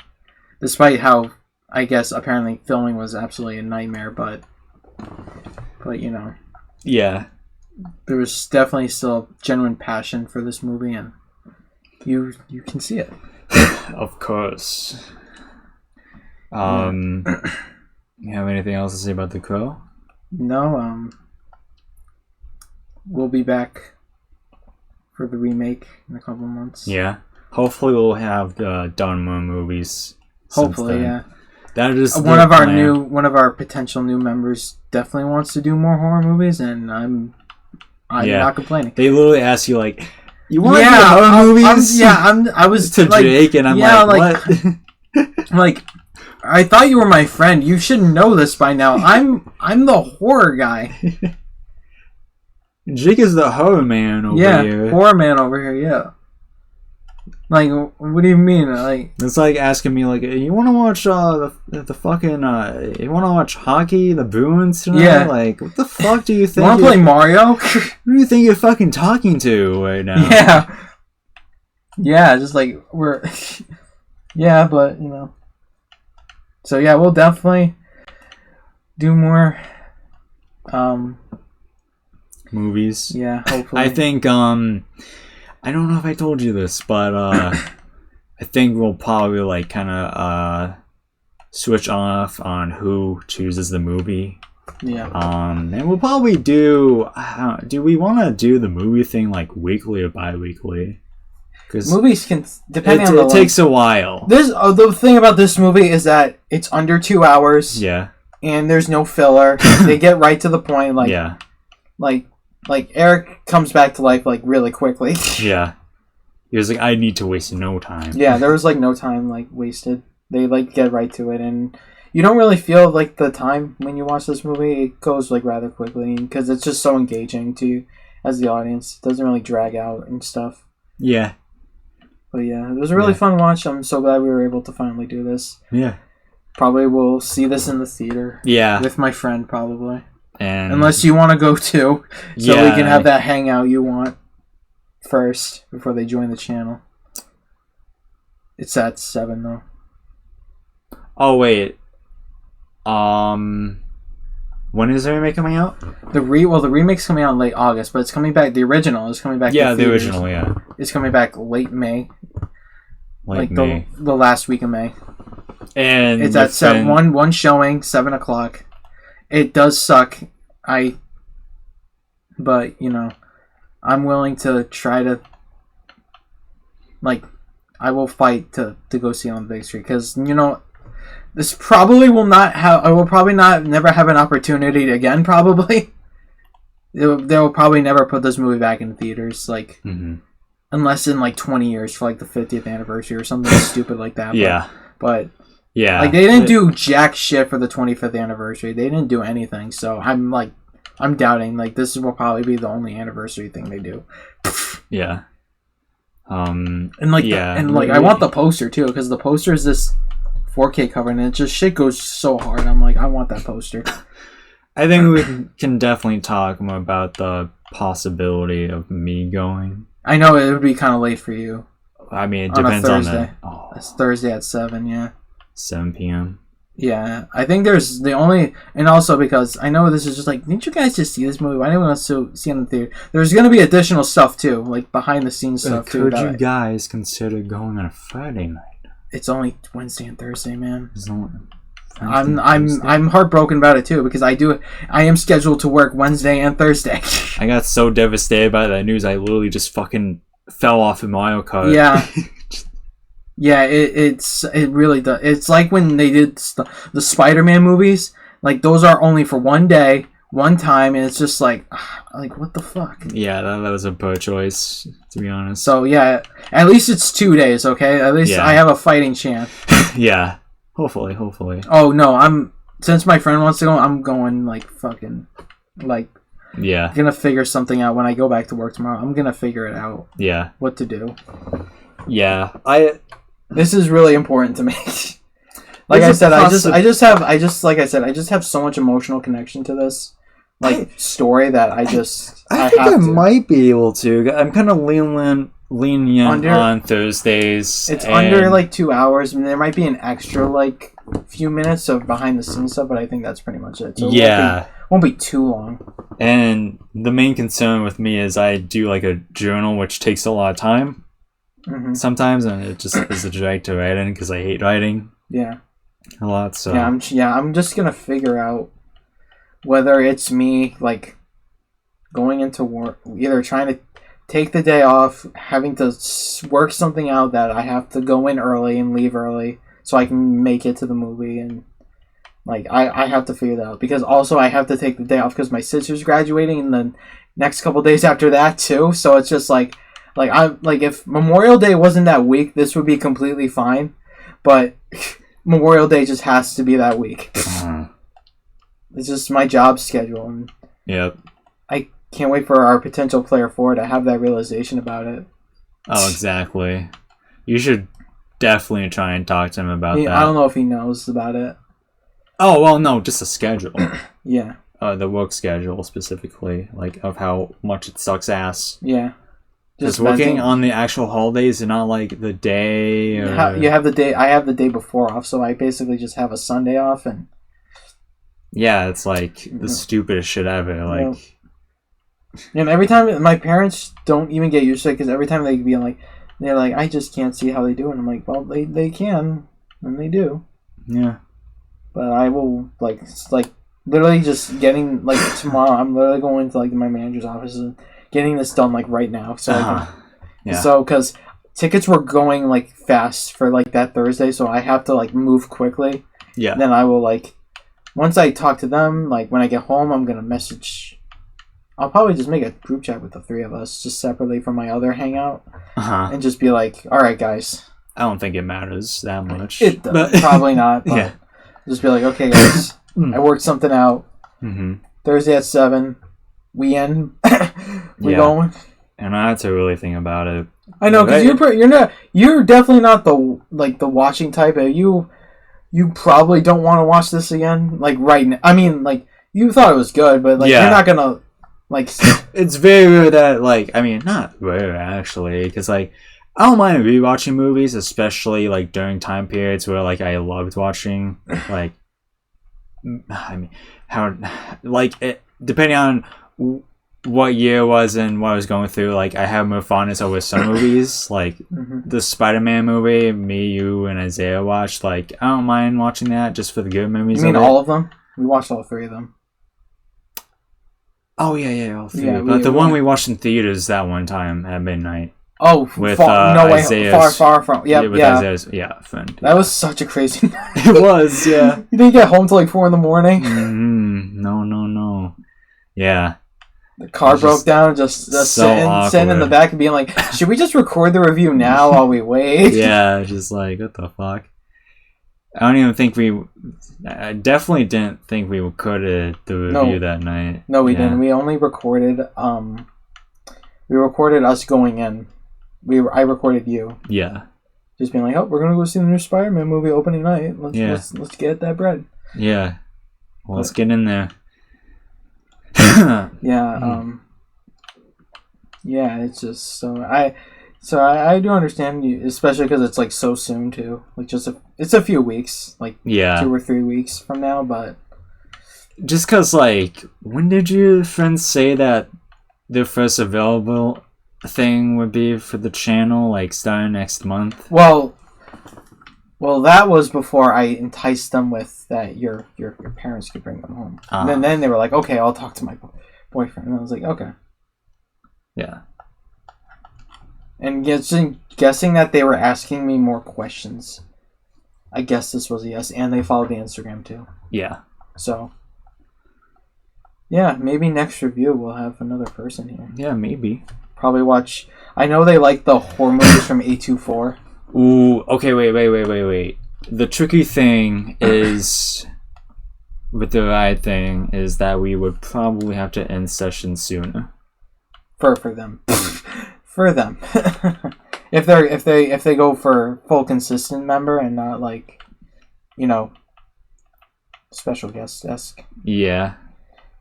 Despite how, I guess, apparently filming was absolutely a nightmare, but Yeah. There was definitely still genuine passion for this movie, and you can see it. Of course. You have anything else to say about The Crow? No. We'll be back for the remake in a couple months. Yeah. Hopefully we'll have done more movies. Hopefully, yeah. That is one of our potential new members definitely wants to do more horror movies, and I'm not complaining. They literally ask you like, You want to do horror movies? I was to like, Jake, and I'm like, what? Like, I thought you were my friend. You should know this by now. I'm the horror guy. Jake is the horror man over here. Yeah, horror man over here. Yeah. Like, what do you mean? Like, it's like asking me, like, you want to watch the fucking you want to watch hockey, the Bruins tonight? Yeah. Like, what the fuck do you think? You want to play Mario? Who do you think you're fucking talking to right now? Yeah. Yeah, just like we're. Yeah, but you know. So yeah, we'll definitely do more. Movies. Yeah, hopefully. I think I don't know if I told you this, but I think we'll probably like kind of switch off on who chooses the movie. Yeah. And we'll probably do. Do we want to do the movie thing like weekly or bi-weekly? Because movies can depending on the it takes a while. The thing about this movie is that it's under 2 hours. Yeah. And there's no filler. They get right to the point. Like yeah. Like Eric comes back to life like really quickly. Yeah. He was like, I need to waste no time. Yeah, there was like no time like wasted. They like get right to it, and you don't really feel like the time when you watch this movie. It goes like rather quickly because it's just so engaging to you as the audience. It doesn't really drag out and stuff. Yeah. But yeah, it was a really fun watch. I'm so glad we were able to finally do this. Yeah. Probably will see this in the theater. Yeah. With my friend, probably. And unless you want to go too, so we can have that hangout you want first before they join the channel. It's at 7 though. Oh wait. When is the remake coming out? The remake's coming out in late August, but it's coming back. The original is coming back. Yeah, the original. Yeah, it's coming back late May. Late May. The last week of May. And it's at 7. One showing, 7:00. It does suck. But you know, I'm willing to try to. Like, I will fight to go see it on the big screen because you know. This probably will not have. I will probably never have an opportunity again. Probably, they will probably never put this movie back in theaters. Like, unless in like 20 years for like the 50th anniversary or something stupid like that. Yeah. But yeah, like they didn't do jack shit for the 25th anniversary. They didn't do anything. So I'm doubting. Like this will probably be the only anniversary thing they do. Yeah. And like I want the poster too because the poster is this 4K cover, and it just shit goes so hard. I'm like, I want that poster. I think we can definitely talk more about the possibility of me going. I know it would be kind of late for you. I mean, it depends on the. Oh. It's Thursday at 7, yeah. 7 p.m. Yeah, I think there's the only, and also because I know this is just like, didn't you guys just see this movie? Why didn't we see it in the theater? There's going to be additional stuff too, like behind the scenes stuff too. Could you guys consider going on a Friday night? It's only Wednesday and Thursday, man. I'm heartbroken about it too because I am scheduled to work Wednesday and Thursday. I got so devastated by that news. I literally just fucking fell off in Mario Kart. Yeah. Yeah, it really does. It's like when they did the Spider-Man movies. Like those are only for one day, one time, and it's just like what the fuck? Yeah, that was a poor choice, to be honest. So yeah, at least it's 2 days, okay? At least I have a fighting chance. Yeah, hopefully. Oh no, since my friend wants to go, I'm going like fucking like. Yeah. I'm gonna figure something out when I go back to work tomorrow. I'm gonna figure it out. Yeah. What to do. Yeah, This is really important to me. Like I said, I just have so much emotional connection to this story that I think I might be able to. I'm kind of lenient on Thursdays. It's under like 2 hours. I mean, there might be an extra like few minutes of behind the scenes stuff, but I think that's pretty much it. So it won't be too long. And the main concern with me is I do like a journal, which takes a lot of time. Sometimes, and it just is a drag to write in because I hate writing. Yeah. A lot. So I'm just gonna figure out whether it's me like going into work, either trying to take the day off, having to work something out that I have to go in early and leave early so I can make it to the movie, and like I have to figure that out because also I have to take the day off because my sister's graduating in the next couple days after that too. So it's just like Like if Memorial Day wasn't that week, this would be completely fine. But Memorial Day just has to be that week. It's just my job schedule, and yep. I can't wait for our potential player 4 to have that realization about it. Oh, exactly. You should definitely try and talk to him about that. I don't know if he knows about it. Oh, well, no, just the schedule. Yeah. The work schedule specifically, like of how much it sucks ass. Yeah. Just working on the actual holidays and not like the day. Or... You have the day. I have the day before off, so I basically just have a Sunday off, and yeah, it's like the stupidest shit ever. Like, and every time my parents don't even get used to it because every time they're like, I just can't see how they do it. And I'm like, well, they can, and they do. Yeah. But I will like literally just getting like tomorrow. I'm literally going to like my manager's office and getting this done like right now. So because tickets were going like fast for like that Thursday, so I have to like move quickly. Yeah. Then I will like once I talk to them, like when I get home, I'm gonna message. I'll probably just make a group chat with the three of us, just separately from my other hangout, and just be like, "All right, guys." I don't think it matters that much. Probably not. But just be like, "Okay, guys, I worked something out. Thursday at 7. We end. We going." And I had to really think about it. I know because you're definitely not the watching type. You probably don't want to watch this again. Like right now, I mean, like you thought it was good, but like you're not gonna like. It's very rare that not rare actually, because like I don't mind rewatching movies, especially like during time periods where like I loved watching like. I mean, how like it depending on what year it was and what I was going through. Like I have more fondness over some movies, like the Spider-Man movie. Me, you, and Isaiah watched. Like I don't mind watching that just for the good memories. You mean all of them? We watched all 3 of them. Oh yeah, all 3. But the one we watched in theaters that one time at midnight. Oh, with Isaiah's, far from Isaiah's friend. That was such a crazy night. It was, yeah. You didn't get home till like 4 a.m. No. Yeah. The car broke down, just sitting in the back and being like, should we just record the review now while we wait? Yeah, just like, what the fuck? I definitely didn't think we recorded the review that night. No, we didn't. We only recorded, us going in. I recorded you. Yeah. Just being like, oh, we're going to go see the new Spider-Man movie opening night. Let's get that bread. Yeah. Well, let's get in there. It's just I do understand you, especially because it's like so soon too. Like it's a few weeks, like 2 or 3 weeks from now. But just because, like, when did your friends say that their first available thing would be for the channel, like starting next month? Well, that was before I enticed them with that your parents could bring them home. And then they were like, okay, I'll talk to my boyfriend. And I was like, okay. Yeah. And guessing that they were asking me more questions. I guess this was a yes. And they followed the Instagram too. Yeah. So, yeah, maybe next review we'll have another person here. Yeah, maybe. Probably watch. I know they like the horror movies from A24. Ooh, okay, wait. The tricky thing is, with the ride thing, is that we would probably have to end session sooner. For them. For them. if they go for full consistent member and not like, special guest-esque. Yeah.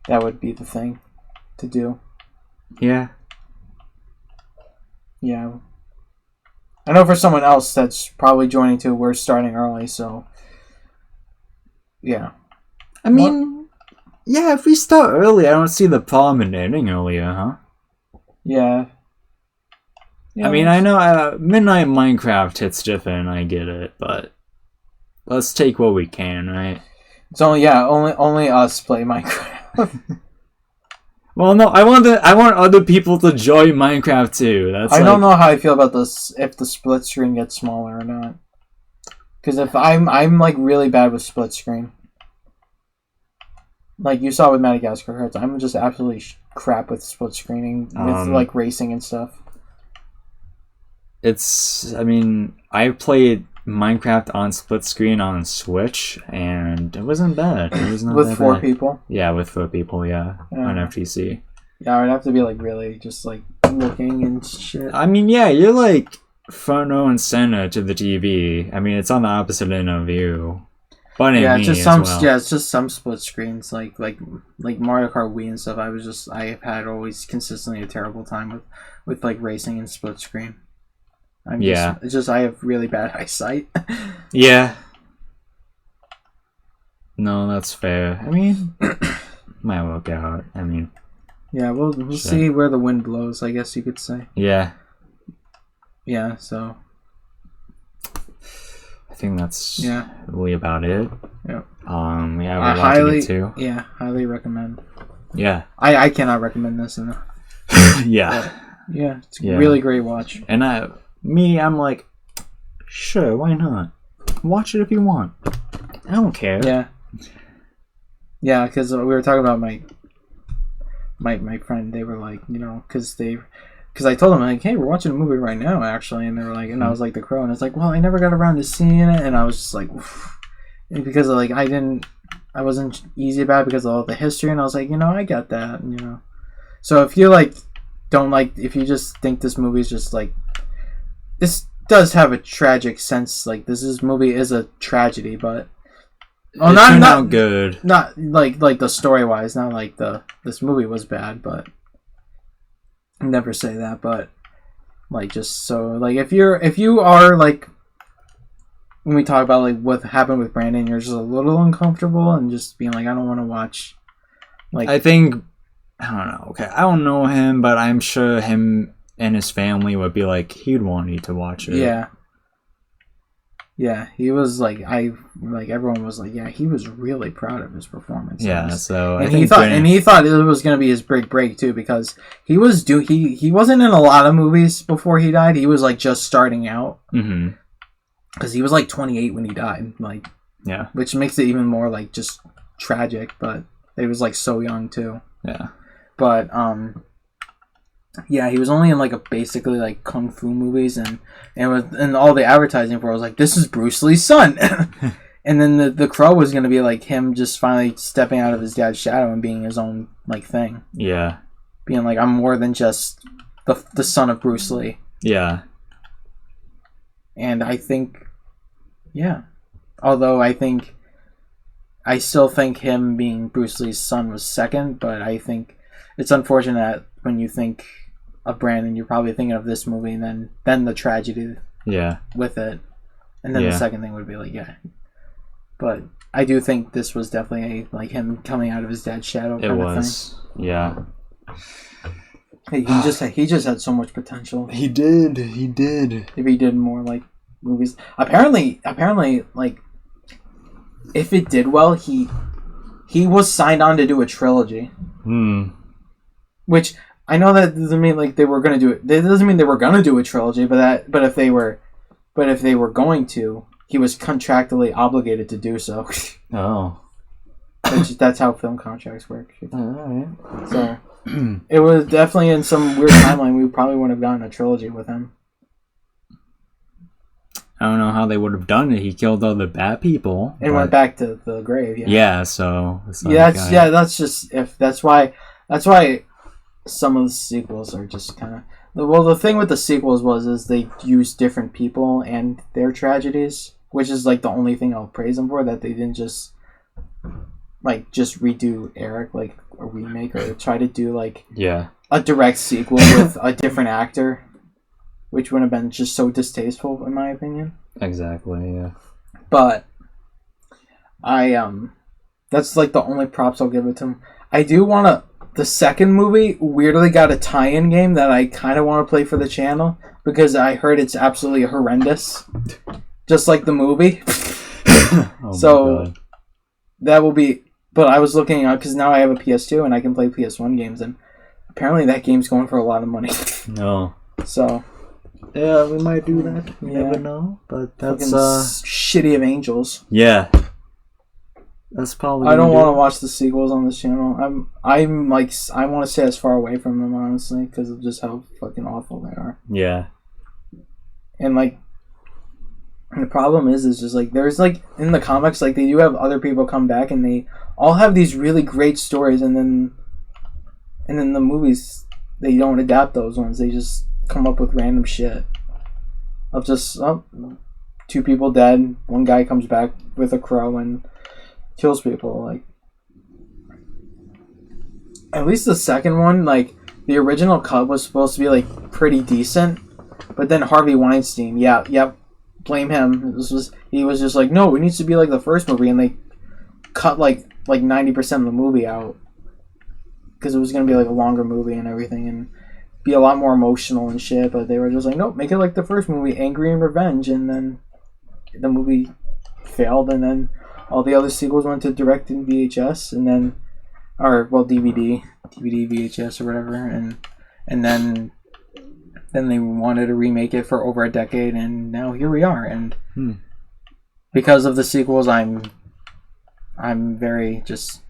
That would be the thing to do. Yeah. Yeah. I know for someone else that's probably joining too, we're starting early, so yeah. I mean, yeah, if we start early, I don't see the problem in ending earlier, huh? Yeah. I mean, I know Midnight Minecraft hits different, I get it, but let's take what we can, right? It's only us play Minecraft. Well, no, I want other people to join Minecraft too. I don't know how I feel about this if the split screen gets smaller or not. Because if I'm like really bad with split screen, like you saw with Madagascar Hearts, I'm just absolutely crap with split screening with like racing and stuff. it's. I mean, I played Minecraft on split screen on Switch, and it wasn't bad. It was not with that 4 bad. people. Yeah, with 4 people. Yeah, on FTC. Yeah, I'd have to be like really just like looking and shit. I mean, yeah, you're like front row and center to the TV. I mean, it's on the opposite end of you. But yeah, me just as some. well. Yeah, it's just some split screens like Mario Kart Wii and stuff. I have had always consistently a terrible time with like racing and split screen. It's just I have really bad eyesight. Yeah. No, that's fair. I mean, might work out. I mean, yeah, we'll see where the wind blows, I guess you could say. Yeah. Yeah, so I think that's really about it. Yeah. Yeah, we're highly too. Yeah, highly recommend. Yeah. I cannot recommend this enough. Yeah. But, yeah, it's a really great watch. And I'm like, sure, why not? Watch it if you want. I don't care. Yeah. Yeah, because we were talking about my friend. They were like, you know, because I told them like, hey, we're watching a movie right now, actually, and they were like, and I was like, The Crow, and it's like, well, I never got around to seeing it, and I was just like, oof. And because of, like I wasn't easy about it because of all the history, and I was like, you know, I got that, you know. So if you like don't like, if you just think this movie is just like, this does have a tragic sense, like this movie is a tragedy, but not good. Not like the story wise, not like this movie was bad, but I never say that, but like just so like if you are like when we talk about like what happened with Brandon, you're just a little uncomfortable and just being like, I don't want to watch. Like I think I don't know. Okay, I don't know him, but I'm sure him and his family would be like, he'd want you to watch it. Yeah. Yeah, he was like, everyone was like, yeah, he was really proud of his performance. Yeah, so and he thought it was gonna be his big break too, because he wasn't in a lot of movies before he died. He was like just starting out. Mm-hmm. Because he was like 28 when he died, like yeah, which makes it even more like just tragic. But he was like so young too. Yeah, but yeah, he was only in like basically like kung fu movies, and all the advertising for it was like, this is Bruce Lee's son. And then the Crow was gonna be like him just finally stepping out of his dad's shadow and being his own like thing. Yeah, being like, I'm more than just the son of Bruce Lee. Yeah. And I think, yeah. Although I still think him being Bruce Lee's son was second, but I think it's unfortunate that when you think of Brandon, you're probably thinking of this movie and then the tragedy with it. And then the second thing would be like, yeah. But I do think this was definitely like him coming out of his dad's shadow kind of thing. Yeah. He just had so much potential. He did. If he did more like movies, apparently, like if it did well, he was signed on to do a trilogy. Which I know that doesn't mean like they were gonna do it. That doesn't mean they were gonna do a trilogy, but if they were going to, he was contractually obligated to do so. Oh. That's how film contracts work. Alright. So it was definitely in some weird timeline we probably wouldn't have gotten a trilogy with him. I don't know how they would have done it. He killed all the bad people and went back to the grave. Yeah. So it's like, that's why some of the sequels are just kind of. Well, the thing with the sequels is they used different people and their tragedies, which is like the only thing I'll praise them for, that they didn't just redo Eric like a remake or try to do like a direct sequel with a different actor, which would have been just so distasteful in my opinion. Exactly, yeah. But that's like the only props I'll give it to him. I do want to. The second movie weirdly got a tie-in game that I kind of want to play for the channel because I heard it's absolutely horrendous, just like the movie. So that will be. But I was looking up because now I have a PS2 and I can play PS1 games, and apparently that game's going for a lot of money. No. So. Yeah, we might do that. You never know, but that's Shitty of Angels. Yeah. That's probably. I don't want to watch the sequels on this channel. I'm like, I want to stay as far away from them, honestly, because of just how fucking awful they are. Yeah. And like the problem is just like there's like in the comics like they do have other people come back and they all have these really great stories, and then the movies they don't adapt those ones. They just come up with random shit of just two people dead, one guy comes back with a crow and kills people. Like at least the second one, like the original cut was supposed to be like pretty decent, but then Harvey Weinstein, blame him. He was just like, no, it needs to be like the first movie, and they cut like 90% of the movie out because it was gonna be like a longer movie and everything, and be a lot more emotional and shit. But they were just like, nope, make it like the first movie, Angry and Revenge, and then the movie failed, and then all the other sequels went to direct in VHS, and then, DVD, VHS or whatever, and then they wanted to remake it for over a decade, and now here we are. And because of the sequels, I'm very just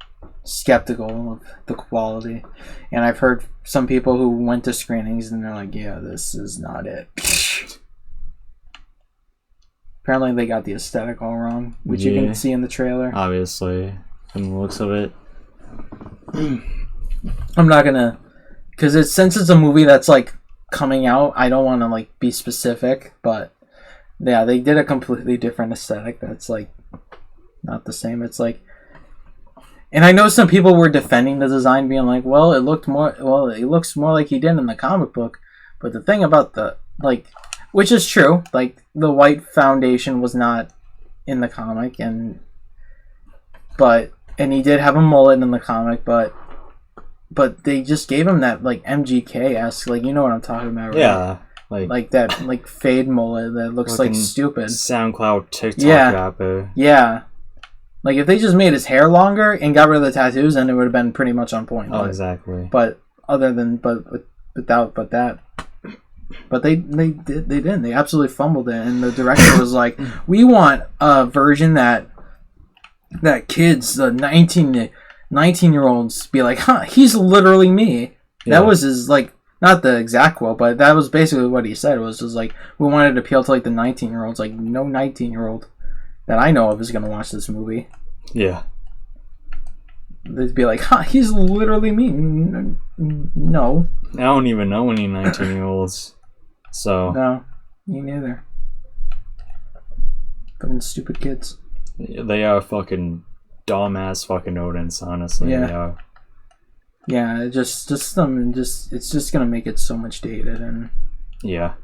skeptical of the quality. And I've heard some people who went to screenings and they're like, yeah, this is not it. Apparently they got the aesthetic all wrong, which you can see in the trailer. Obviously, from the looks of it. I'm not gonna, because since it's a movie that's like coming out, I don't want to like be specific, but yeah, they did a completely different aesthetic that's like not the same. It's like, and I know some people were defending the design, being like, well, it looks more like he did in the comic book. But the thing about the, like, which is true, like the white foundation was not in the comic, and he did have a mullet in the comic, but they just gave him that like MGK-esque, like, you know what I'm talking about, right? Yeah, like that like fade mullet that looks like stupid SoundCloud TikTok rapper. Yeah. Like if they just made his hair longer and got rid of the tattoos, then it would have been pretty much on point. Oh, exactly. But they didn't. They absolutely fumbled it, and the director was like, "We want a version that kids, the 19-year-olds, be like, huh, he's literally me." Yeah. That was his, like, not the exact quote, but that was basically what he said. It was just like, we wanted to appeal to like the 19-year-olds. Like, no 19-year-old that I know of is going to watch this movie. Yeah. They'd be like, huh, he's literally me. No. I don't even know any 19-year-olds. So. No, me neither. Fucking stupid kids. They are fucking dumbass fucking rodents, honestly. Yeah. They are. Yeah, it's just going to make it so much dated. And yeah.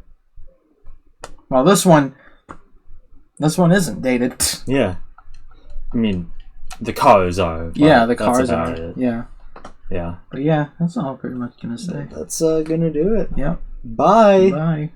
Well, this one isn't dated. Yeah. I mean, the cars are. Yeah, the cars are. It. Yeah. Yeah. But yeah, that's all I'm pretty much going to say. That's going to do it. Yep. Bye. Bye.